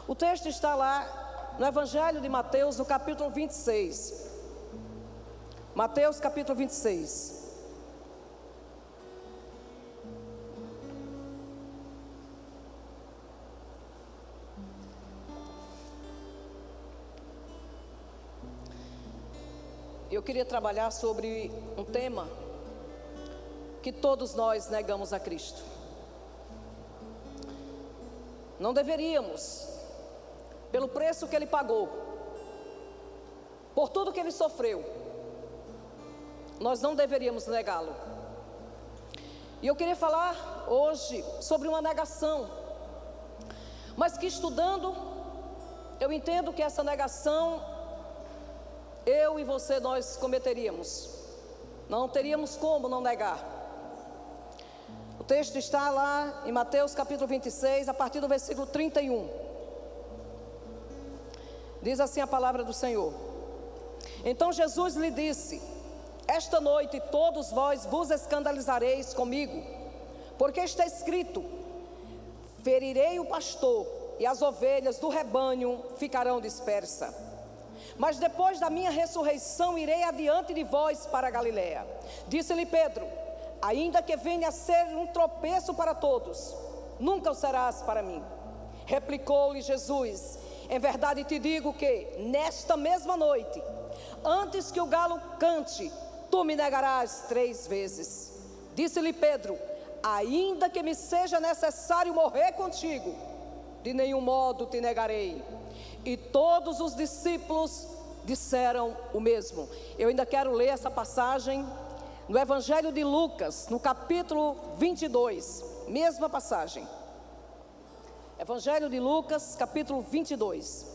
O texto está lá no Evangelho de Mateus, no capítulo 26. Mateus capítulo 26. Eu queria trabalhar sobre um tema que todos nós negamos a Cristo. Não deveríamos, pelo preço que Ele pagou, por tudo que Ele sofreu, nós não deveríamos negá-lo. E eu queria falar hoje sobre uma negação, mas que estudando, eu entendo que essa negação, eu e você, nós cometeríamos. Não teríamos como não negar. O texto está lá em Mateus capítulo 26, a partir do versículo 31. Diz assim a palavra do Senhor: Então Jesus lhe disse: Esta noite todos vós vos escandalizareis comigo, porque está escrito: Ferirei o pastor, e as ovelhas do rebanho ficarão dispersas. Mas depois da minha ressurreição irei adiante de vós para a Galiléia. Disse-lhe Pedro: Ainda que venha a ser um tropeço para todos, nunca o serás para mim. Replicou-lhe Jesus: Em verdade te digo que nesta mesma noite, antes que o galo cante, tu me negarás 3 vezes. Disse-lhe Pedro: Ainda que me seja necessário morrer contigo, de nenhum modo te negarei. E todos os discípulos disseram o mesmo. Eu ainda quero ler essa passagem no Evangelho de Lucas, no capítulo 22, mesma passagem. Evangelho de Lucas, capítulo 22,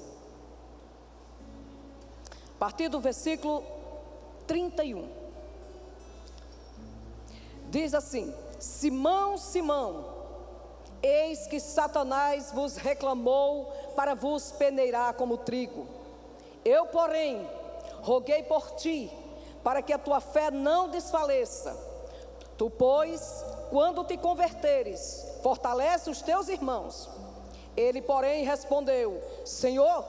a partir do versículo 31. Diz assim: Simão, Simão, eis que Satanás vos reclamou para vos peneirar como trigo. Eu, porém, roguei por ti, para que a tua fé não desfaleça. Tu, pois, quando te converteres, fortalece os teus irmãos. Ele, porém, respondeu: Senhor,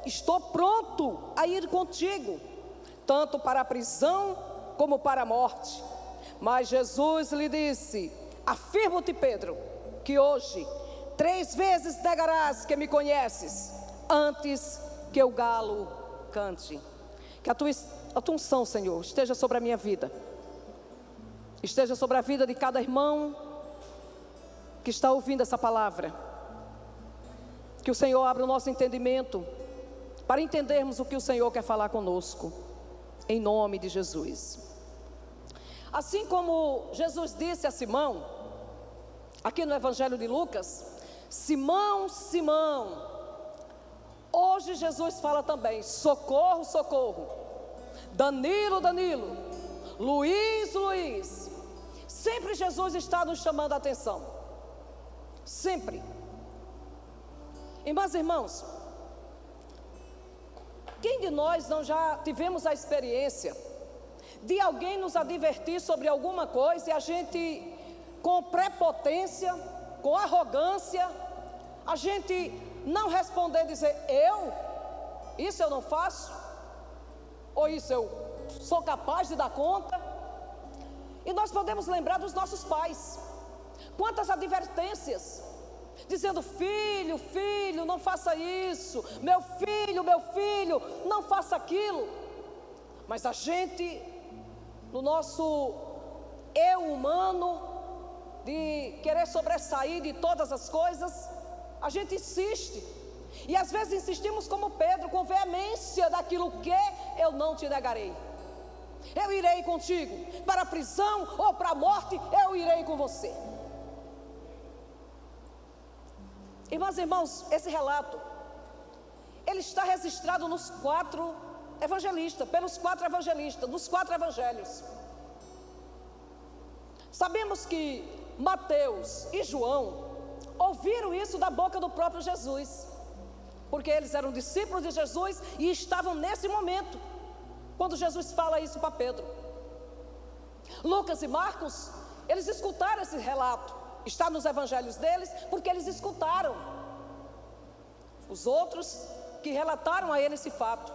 estou pronto a ir contigo, tanto para a prisão como para a morte. Mas Jesus lhe disse: Afirmo-te, Pedro, que hoje 3 vezes negarás que me conheces, antes que o galo cante. Que a tua unção, Senhor, esteja sobre a minha vida, esteja sobre a vida de cada irmão que está ouvindo essa palavra. Que o Senhor abra o nosso entendimento para entendermos o que o Senhor quer falar conosco, em nome de Jesus. Assim como Jesus disse a Simão, aqui no Evangelho de Lucas: Simão, Simão. Hoje Jesus fala também: socorro, socorro. Danilo, Danilo. Luiz, Luiz. Sempre Jesus está nos chamando a atenção. Sempre. Irmãs e irmãos, Quem de nós não já tivemos a experiência de alguém nos advertir sobre alguma coisa e a gente, com prepotência, com arrogância, a gente não responder, dizer: isso eu não faço, ou isso eu sou capaz de dar conta? E nós podemos lembrar dos nossos pais, quantas advertências, dizendo: filho, filho, não faça isso, meu filho, não faça aquilo. Mas a gente, no nosso eu humano, de querer sobressair de todas as coisas, a gente insiste. E às vezes insistimos como Pedro, com veemência daquilo que eu não te negarei. Eu irei contigo, para a prisão ou para a morte, eu irei com você. Irmãs e irmãos, esse relato, ele está registrado nos 4 evangelistas, pelos 4 evangelistas, nos 4 evangelhos. Sabemos que Mateus e João ouviram isso da boca do próprio Jesus, porque eles eram discípulos de Jesus e estavam nesse momento, quando Jesus fala isso para Pedro. Lucas e Marcos, eles escutaram esse relato, está nos evangelhos deles, porque eles escutaram os outros que relataram a ele esse fato.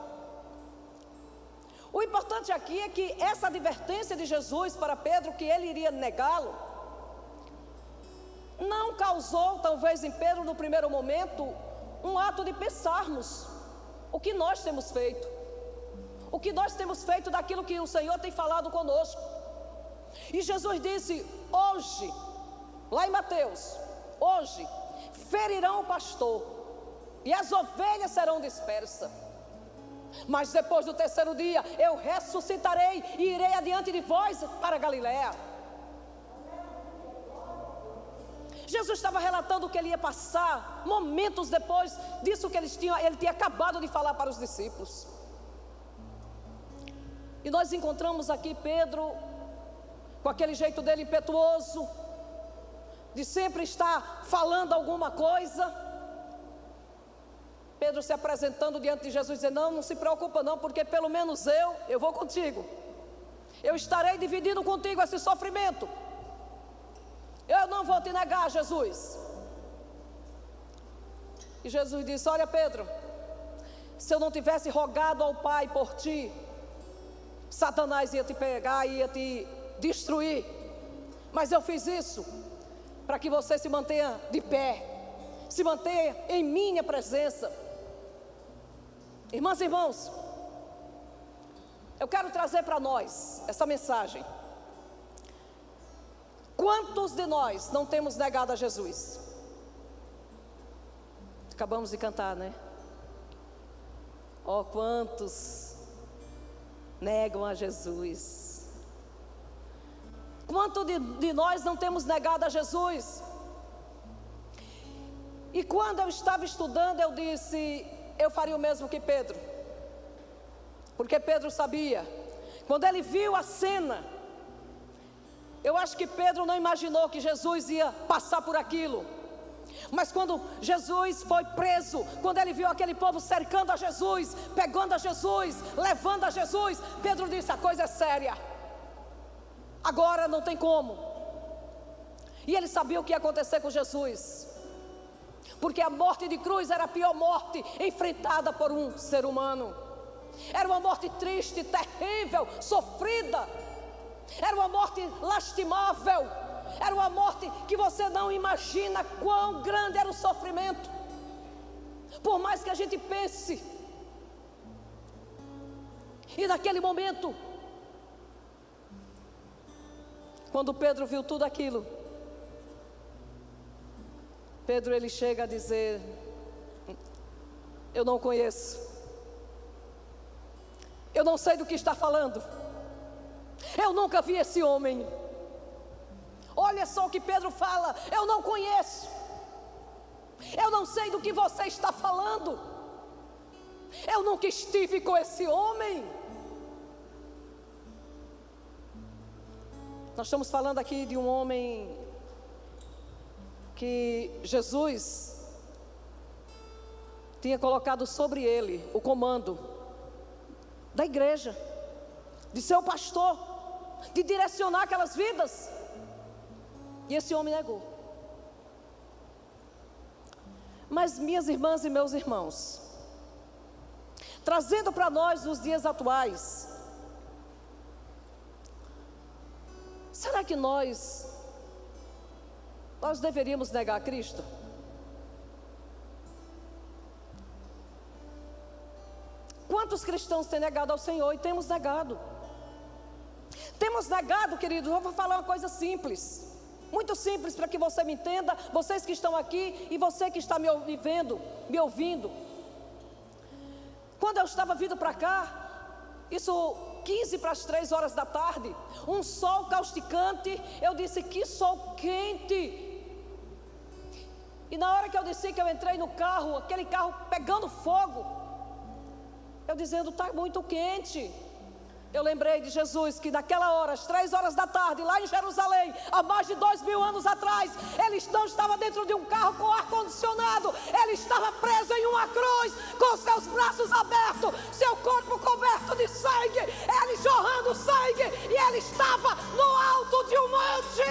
O importante aqui é que essa advertência de Jesus para Pedro, que ele iria negá-lo, não causou, talvez em Pedro no primeiro momento, um ato de pensarmos o que nós temos feito, o que nós temos feito daquilo que o Senhor tem falado conosco. E Jesus disse: hoje, lá em Mateus, hoje ferirão o pastor e as ovelhas serão dispersas, mas depois do 3º dia eu ressuscitarei e irei adiante de vós para Galiléia. Jesus estava relatando o que ele ia passar momentos depois disso que ele tinha acabado de falar para os discípulos. E nós encontramos aqui Pedro com aquele jeito dele impetuoso, de sempre estar falando alguma coisa. Pedro se apresentando diante de Jesus, dizendo: não se preocupa não, porque pelo menos eu vou contigo, eu estarei dividindo contigo esse sofrimento, eu não vou te negar, Jesus. E Jesus disse: olha, Pedro, se eu não tivesse rogado ao Pai por ti, Satanás ia te pegar, ia te destruir, mas eu fiz isso para que você se mantenha de pé, se mantenha em minha presença. Irmãs e irmãos, eu quero trazer para nós essa mensagem. Quantos de nós não temos negado a Jesus? Acabamos de cantar, né? Oh, quantos negam a Jesus? Quanto de nós não temos negado a Jesus? E quando eu estava estudando, eu disse: eu faria o mesmo que Pedro, porque Pedro sabia, quando ele viu a cena, eu acho que Pedro não imaginou que Jesus ia passar por aquilo, mas quando Jesus foi preso, quando ele viu aquele povo cercando a Jesus, pegando a Jesus, levando a Jesus, Pedro disse: a coisa é séria, agora não tem como. E ele sabia o que ia acontecer com Jesus, porque a morte de cruz era a pior morte enfrentada por um ser humano. Era uma morte triste, terrível, sofrida. Era uma morte lastimável. Era uma morte que você não imagina quão grande era o sofrimento. Por mais que a gente pense. E naquele momento, quando Pedro viu tudo aquilo, Pedro, ele chega a dizer: eu não conheço, eu não sei do que está falando, eu nunca vi esse homem. Olha só o que Pedro fala: eu não conheço, eu não sei do que você está falando, eu nunca estive com esse homem. Nós estamos falando aqui de um homem que Jesus tinha colocado sobre ele o comando da igreja, de ser o pastor, de direcionar aquelas vidas. E esse homem negou. Mas minhas irmãs e meus irmãos, trazendo para nós os dias atuais, será que nós deveríamos negar Cristo? Quantos cristãos têm negado ao Senhor? E temos negado. Temos negado, queridos. Eu vou falar uma coisa simples, muito simples, para que você me entenda, vocês que estão aqui e você que está me ouvindo. Quando eu estava vindo para cá, isso 15 para as 3 horas da tarde, um sol causticante, eu disse, que sol quente. E na hora que eu disse que eu entrei no carro, aquele carro pegando fogo, eu dizendo, está muito quente. Eu lembrei de Jesus, que naquela hora, às 3 horas da tarde, lá em Jerusalém, há mais de 2000 anos atrás, ele não estava dentro de um carro com ar-condicionado, ele estava preso em uma cruz, com seus braços abertos, seu corpo coberto de sangue, ele jorrando sangue, e ele estava no alto de um monte.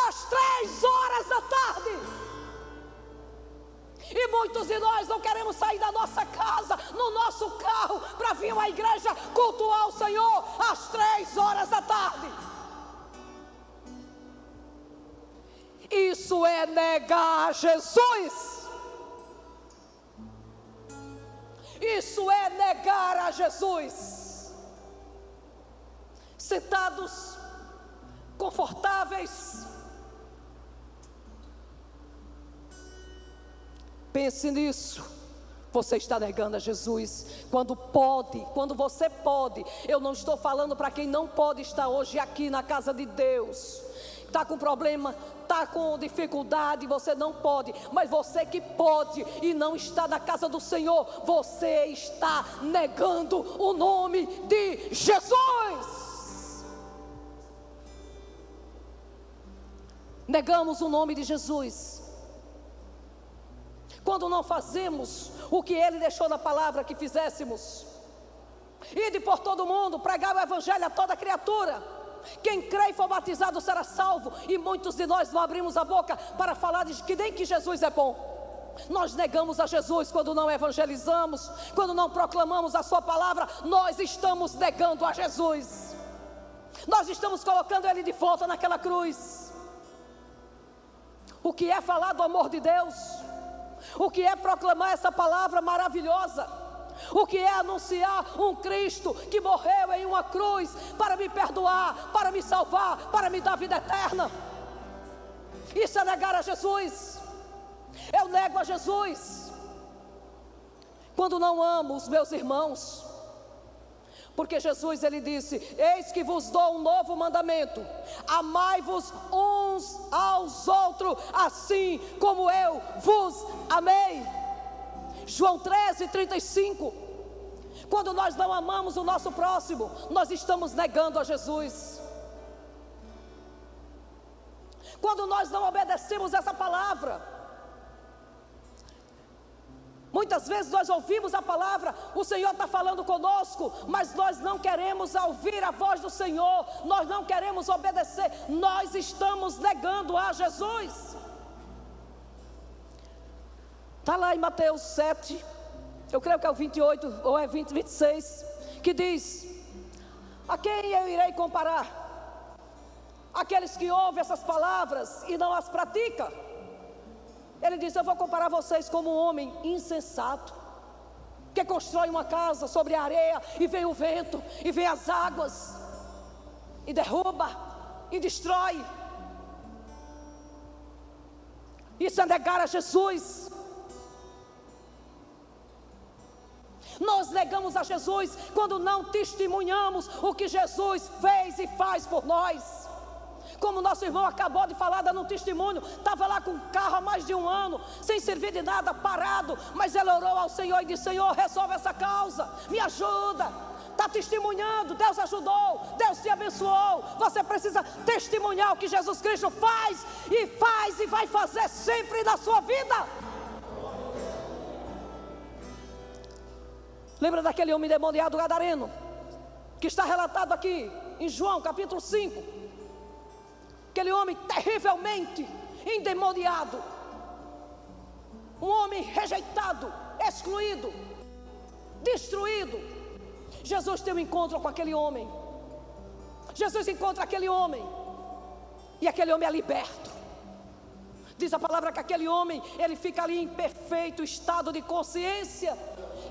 Às 3 horas da tarde. E muitos de nós não queremos sair da nossa casa, no nosso carro, para vir à igreja cultuar o Senhor às 3 horas da tarde. Isso é negar Jesus. Isso é negar a Jesus. Sentados, confortáveis. Pense nisso. Você está negando a Jesus quando você pode. Eu não estou falando para quem não pode estar hoje aqui na casa de Deus. Está com problema, está com dificuldade, você não pode. Mas você que pode e não está na casa do Senhor, você está negando o nome de Jesus. Negamos o nome de Jesus quando não fazemos o que Ele deixou na palavra que fizéssemos. Ide por todo o mundo, pregar o evangelho a toda criatura. Quem crê e for batizado será salvo. E muitos de nós não abrimos a boca para falar de que nem que Jesus é bom. Nós negamos a Jesus quando não evangelizamos, quando não proclamamos a sua palavra. Nós estamos negando a Jesus. Nós estamos colocando Ele de volta naquela cruz. O que é falar do amor de Deus? O que é proclamar essa palavra maravilhosa? O que é anunciar um Cristo que morreu em uma cruz para me perdoar, para me salvar, para me dar vida eterna? Isso é negar a Jesus. Eu nego a Jesus quando não amo os meus irmãos. Porque Jesus, Ele disse, eis que vos dou um novo mandamento, amai-vos uns aos outros, assim como eu vos amei. João 13:35. Quando nós não amamos o nosso próximo, nós estamos negando a Jesus. Quando nós não obedecemos essa palavra, muitas vezes nós ouvimos a palavra, o Senhor está falando conosco, mas nós não queremos ouvir a voz do Senhor, nós não queremos obedecer, nós estamos negando a Jesus. Está lá em Mateus 7, eu creio que é o 28 ou é 26, que diz, a quem eu irei comparar? Aqueles que ouvem essas palavras e não as praticam. Ele diz, eu vou comparar vocês como um homem insensato, que constrói uma casa sobre a areia, e vem o vento, e vem as águas, e derruba, e destrói. Isso é negar a Jesus. Nós negamos a Jesus quando não testemunhamos o que Jesus fez e faz por nós. Como nosso irmão acabou de falar, dando um testemunho, estava lá com o carro há mais de 1 ano, sem servir de nada, parado, mas ele orou ao Senhor e disse, Senhor, resolve essa causa, me ajuda. Está testemunhando, Deus ajudou, Deus te abençoou. Você precisa testemunhar o que Jesus Cristo faz e vai fazer sempre na sua vida. Lembra daquele homem endemoniado gadareno, que está relatado aqui em João capítulo 5? Aquele homem terrivelmente endemoniado, um homem rejeitado, excluído, destruído. Jesus tem um encontro com aquele homem. Jesus encontra aquele homem, e aquele homem é liberto. Diz a palavra que aquele homem, ele fica ali em perfeito estado de consciência,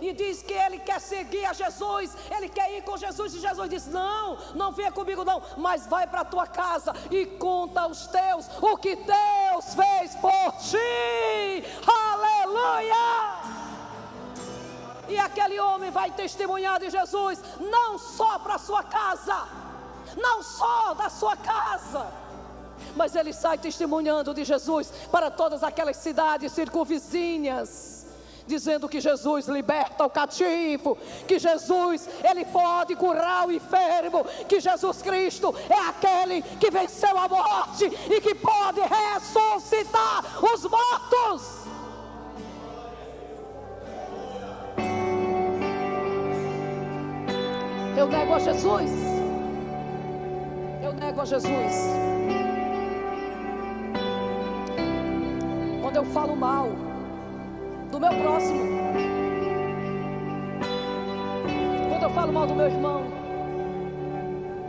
e diz que ele quer seguir a Jesus, ele quer ir com Jesus, e Jesus diz: não, não venha comigo não, mas vai para a tua casa e conta aos teus o que Deus fez por ti. Aleluia! E aquele homem vai testemunhar de Jesus, não só para a sua casa, não só da sua casa, mas ele sai testemunhando de Jesus para todas aquelas cidades circunvizinhas, dizendo que Jesus liberta o cativo, que Jesus, ele pode curar o enfermo, que Jesus Cristo é aquele que venceu a morte e que pode ressuscitar os mortos. Eu nego a Jesus. Eu nego a Jesus. Quando eu falo mal do meu próximo, quando eu falo mal do meu irmão,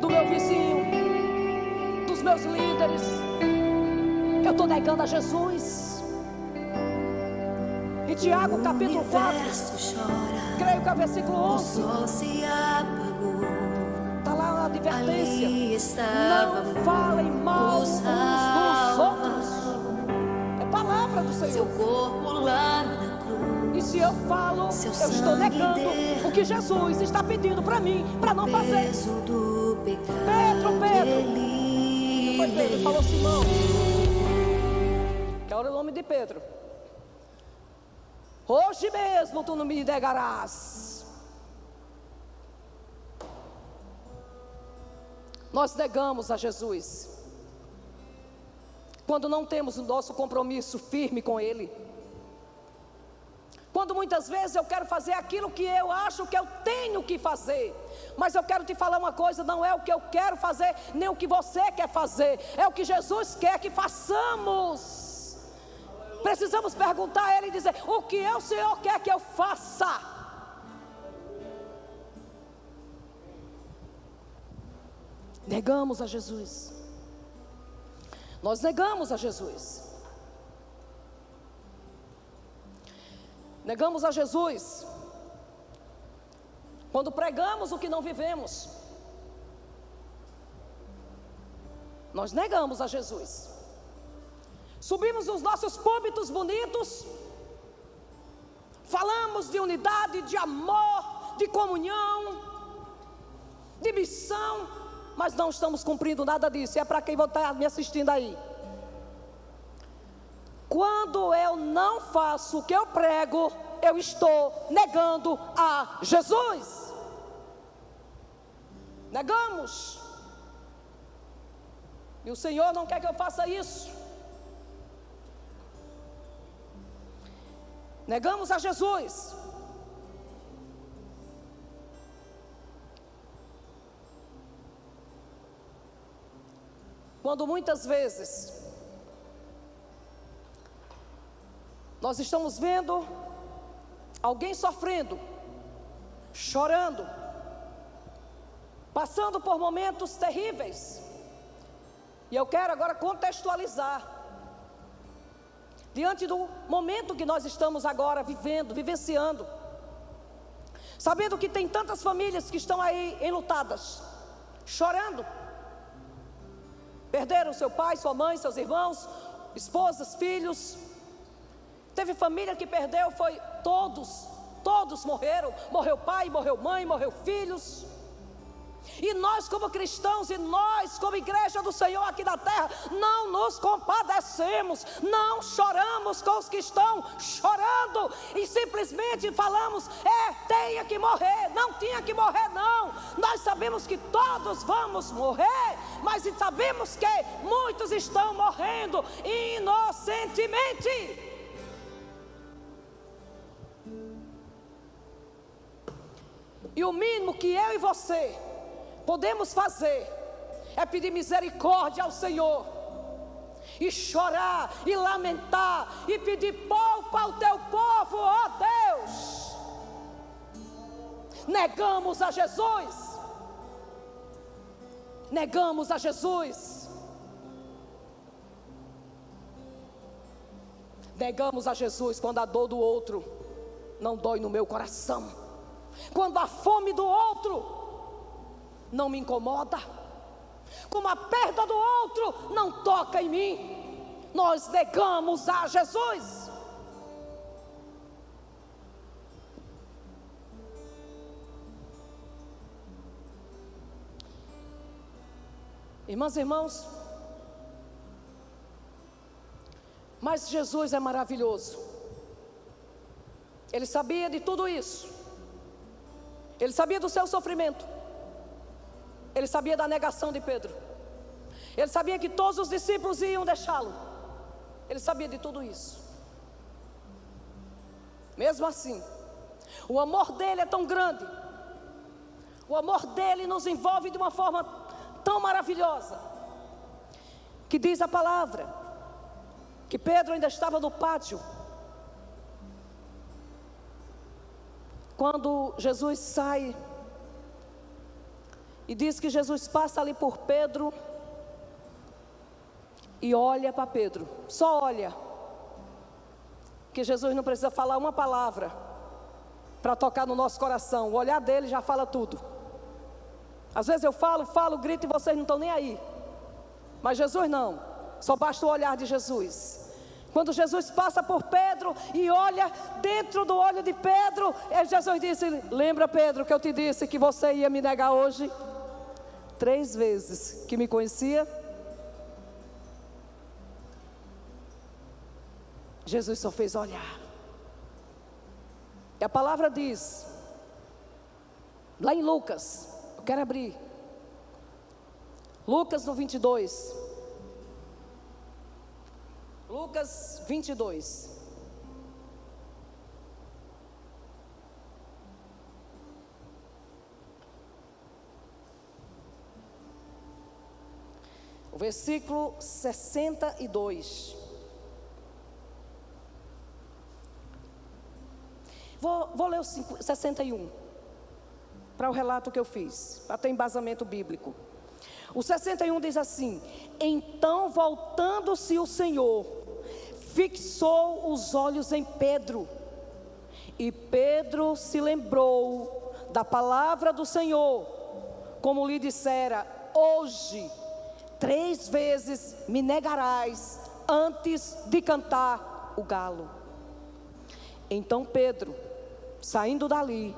do meu vizinho, dos meus líderes, eu estou negando a Jesus. Em Tiago capítulo 4, creio que é versículo 11, está lá a advertência: não falem mal uns dos outros. É palavra do Senhor. E se eu falo, eu estou negando o que Jesus está pedindo para mim, para não fazer. Pedro, foi Pedro, falou: Simão, que era o nome de Pedro, hoje mesmo tu não me negarás. Nós negamos a Jesus quando não temos o nosso compromisso firme com Ele. Quando muitas vezes eu quero fazer aquilo que eu acho que eu tenho que fazer, mas eu quero te falar uma coisa: não é o que eu quero fazer, nem o que você quer fazer, é o que Jesus quer que façamos. Precisamos perguntar a Ele e dizer: o que o Senhor quer que eu faça? Negamos a Jesus. Nós negamos a Jesus. Negamos a Jesus quando pregamos o que não vivemos. Nós negamos a Jesus. Subimos nos nossos púlpitos bonitos, falamos de unidade, de amor, de comunhão, de missão, mas não estamos cumprindo nada disso. É para quem está me assistindo aí. Quando eu não faço o que eu prego, eu estou negando a Jesus. Negamos. E o Senhor não quer que eu faça isso. Negamos a Jesus. Quando muitas vezes nós estamos vendo alguém sofrendo, chorando, passando por momentos terríveis, e eu quero agora contextualizar diante do momento que nós estamos agora vivendo, vivenciando, sabendo que tem tantas famílias que estão aí enlutadas, chorando, perderam seu pai, sua mãe, seus irmãos, esposas, filhos. Teve família que perdeu, foi todos morreram. Morreu pai, morreu mãe, morreu filhos. E nós como cristãos, e nós como igreja do Senhor aqui na terra, não nos compadecemos, não choramos com os que estão chorando, e simplesmente falamos: tenha que morrer. Não tinha que morrer não. Nós sabemos que todos vamos morrer, mas sabemos que muitos estão morrendo inocentemente. E o mínimo que eu e você podemos fazer é pedir misericórdia ao Senhor, e chorar, e lamentar, e pedir: poupa o teu povo, ó Deus. Negamos a Jesus. Negamos a Jesus. Negamos a Jesus quando a dor do outro não dói no meu coração, quando a fome do outro não me incomoda, como a perda do outro não toca em mim. Nós negamos a Jesus. Irmãs e irmãos, mas Jesus é maravilhoso. Ele sabia de tudo isso. Ele sabia do seu sofrimento. Ele sabia da negação de Pedro. Ele sabia que todos os discípulos iam deixá-lo. Ele sabia de tudo isso. Mesmo assim, o amor dele é tão grande. O amor dele nos envolve de uma forma tão maravilhosa, que diz a palavra que Pedro ainda estava no pátio quando Jesus sai, e diz que Jesus passa ali por Pedro e olha para Pedro, só olha, que Jesus não precisa falar uma palavra para tocar no nosso coração. O olhar dele já fala tudo. Às vezes eu falo, grito e vocês não estão nem aí, mas Jesus não, só basta o olhar de Jesus. Quando Jesus passa por Pedro e olha dentro do olho de Pedro, Jesus disse: lembra, Pedro, que eu te disse que você ia me negar hoje 3 vezes, que me conhecia? Jesus só fez olhar. E a palavra diz, lá em Lucas, eu quero abrir, Lucas no 22, Lucas 22, o versículo 62. Vou ler o 61, para o relato que eu fiz, para ter embasamento bíblico. O 61 diz assim: então, voltando-se o Senhor, fixou os olhos em Pedro, e Pedro se lembrou da palavra do Senhor, como lhe dissera: hoje 3 vezes me negarás antes de cantar o galo. Então Pedro, saindo dali,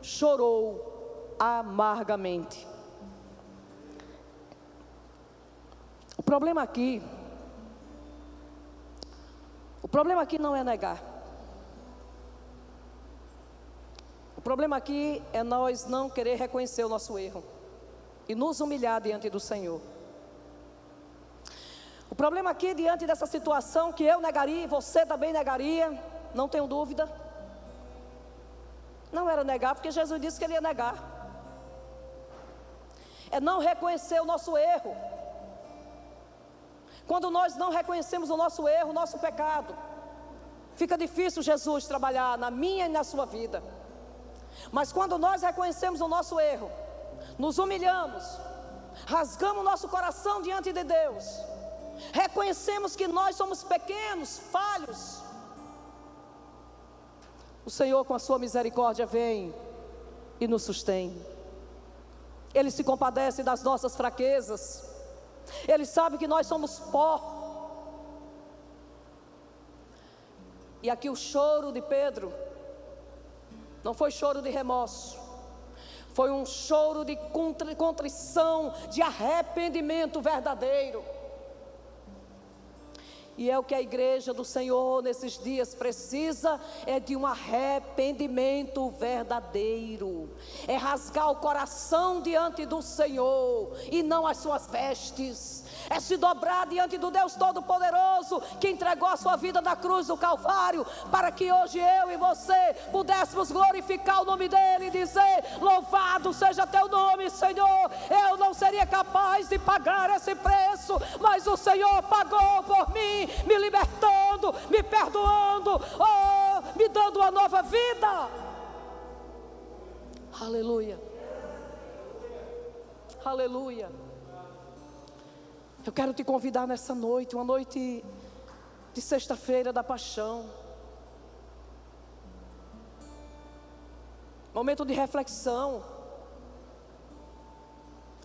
chorou amargamente. O problema aqui não é negar. O problema aqui é nós não querer reconhecer o nosso erro e nos humilhar diante do Senhor. O problema aqui, diante dessa situação que eu negaria e você também negaria, não tenho dúvida, não era negar, porque Jesus disse que ele ia negar. É não reconhecer o nosso erro. Quando nós não reconhecemos o nosso erro, o nosso pecado, fica difícil Jesus trabalhar na minha e na sua vida. Mas quando nós reconhecemos o nosso erro, nos humilhamos, rasgamos nosso coração diante de Deus, reconhecemos que nós somos pequenos, falhos, o Senhor, com a sua misericórdia, vem e nos sustém. Ele se compadece das nossas fraquezas. Ele sabe que nós somos pó. E aqui o choro de Pedro não foi choro de remorso, foi um choro de contrição, de arrependimento verdadeiro. E é o que a igreja do Senhor nesses dias precisa, é de um arrependimento verdadeiro, é rasgar o coração diante do Senhor, e não as suas vestes, é se dobrar diante do Deus Todo-Poderoso, que entregou a sua vida na cruz do Calvário, para que hoje eu e você pudéssemos glorificar o nome dEle e dizer: louvado seja teu nome, Senhor. Eu não seria capaz de pagar esse preço, mas o Senhor pagou por mim, me libertando, me perdoando, me dando uma nova vida. Aleluia. Aleluia. Eu quero te convidar nessa noite, uma noite de sexta-feira da paixão. Momento de reflexão.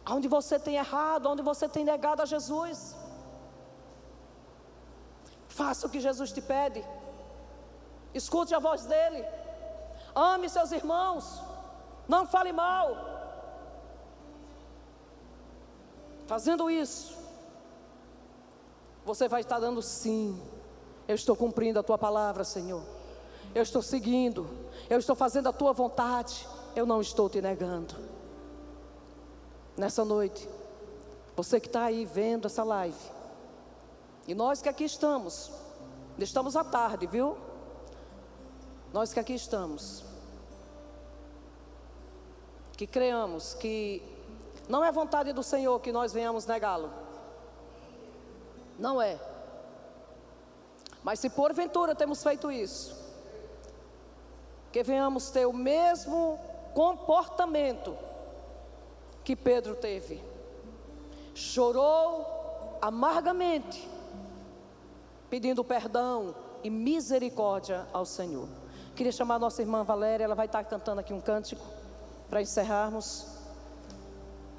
Onde você tem errado, onde você tem negado a Jesus. Faça o que Jesus te pede. Escute a voz dEle. Ame seus irmãos. Não fale mal. Fazendo isso, você vai estar dando sim. Eu estou cumprindo a tua palavra, Senhor. Eu estou seguindo. Eu estou fazendo a tua vontade. Eu não estou te negando. Nessa noite, você que está aí vendo essa live, e nós que aqui estamos à tarde, viu? Nós que aqui estamos, que creamos que não é vontade do Senhor que nós venhamos negá-lo. Não é. Mas se porventura temos feito isso, que venhamos ter o mesmo comportamento que Pedro teve. Chorou amargamente, pedindo perdão e misericórdia ao Senhor. Queria chamar a nossa irmã Valéria, ela vai estar cantando aqui um cântico para encerrarmos.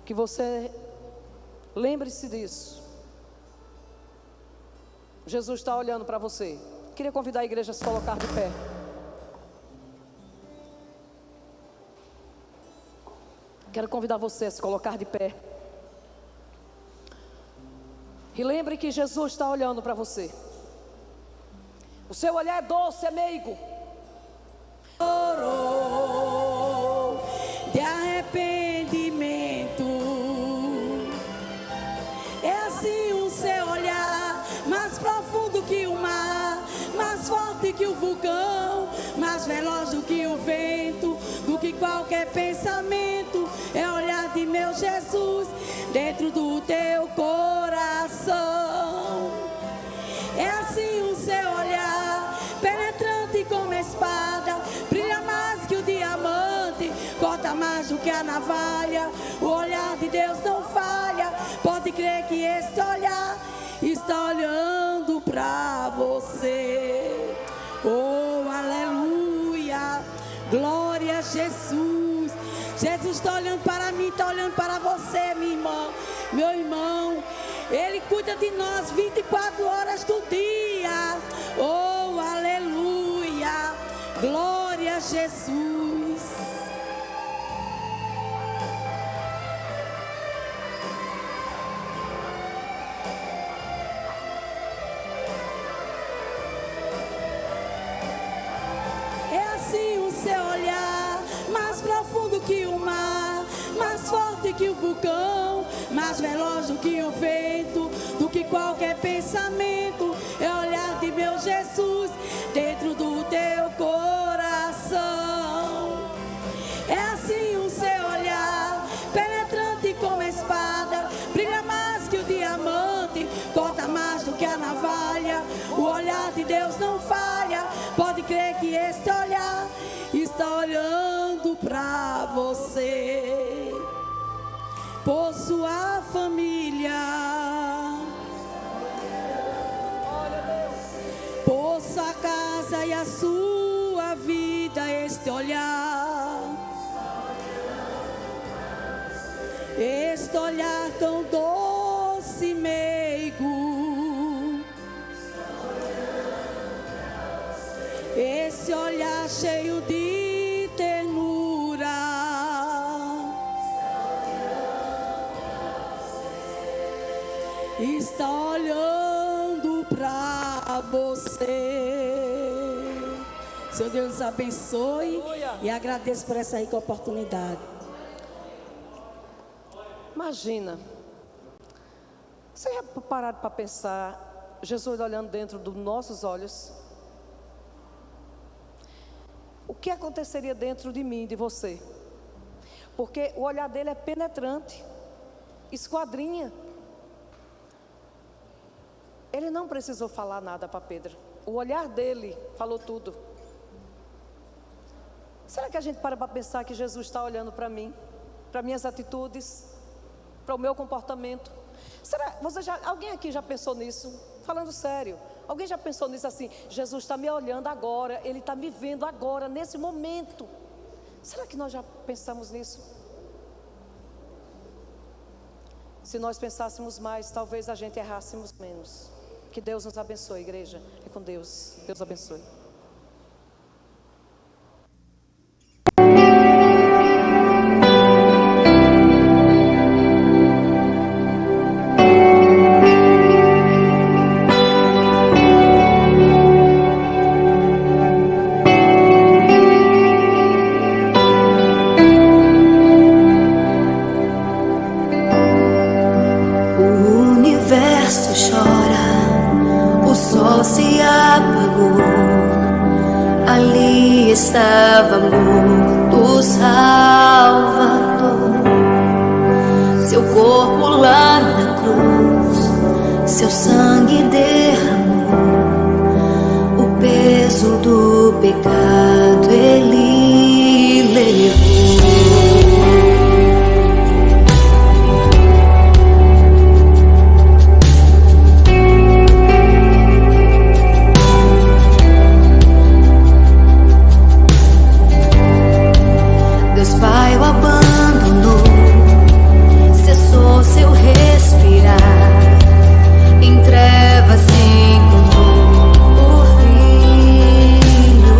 Que você lembre-se disso. Jesus está olhando para você. Queria convidar a igreja a se colocar de pé. Quero convidar você a se colocar de pé. E lembre que Jesus está olhando para você. O seu olhar é doce, é meigo. De arrependimento. É assim o seu olhar, mais profundo que o mar, mais forte que o vulcão, mais veloz do que o vento, do que qualquer pensamento. É olhar de meu Jesus dentro do teu coração. É assim o seu olhar, penetrante como espada, brilha mais que o diamante, corta mais do que a navalha. O olhar de Deus não falha. Pode crer que este olhar está olhando pra você. Oh, aleluia, glória a Jesus. Jesus está olhando para mim, está olhando para você, minha irmã, meu irmão. Ele cuida de nós 24 horas do dia. Oh, aleluia, glória a Jesus. É assim o seu olhar, mais profundo que o mar, mais forte que o vulcão, mais veloz do que o vento, do que qualquer pensamento. É olhar de meu Jesus dentro do teu coração. É assim o seu olhar, penetrante como espada, brilha mais que o diamante, corta mais do que a navalha. O olhar de Deus não falha. Pode crer que este olhar está olhando pra você. Por sua família, por sua casa e a sua vida, este olhar tão doce e meigo, esse olhar cheio de ternura, está olhando pra você. Senhor Deus nos abençoe. Aleluia. E agradeço por essa rica oportunidade. Imagina Você já pararam para pensar, Jesus olhando dentro dos nossos olhos? O que aconteceria dentro de mim, de você? Porque o olhar dele é penetrante, esquadrinha. Ele não precisou falar nada para Pedro. O olhar dele falou tudo. Será que a gente para pensar que Jesus está olhando para mim, para minhas atitudes, para o meu comportamento? Será, alguém aqui já pensou nisso? Falando sério, alguém já pensou nisso assim? Jesus está me olhando agora, Ele está me vendo agora, nesse momento. Será que nós já pensamos nisso? Se nós pensássemos mais, talvez a gente errássemos menos. Que Deus nos abençoe, igreja. É com Deus. Deus abençoe. Estava morto o Salvador, seu corpo lá na cruz, seu sangue derramou, o peso do pecado Ele levou. Pai o abandonou, cessou seu respirar, em trevas encontrou o Filho.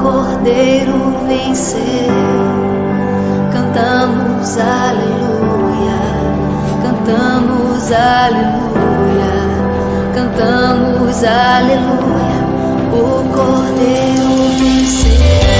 Cordeiro venceu. Cantamos aleluia, cantamos aleluia, cantamos aleluia. O Cordeiro venceu.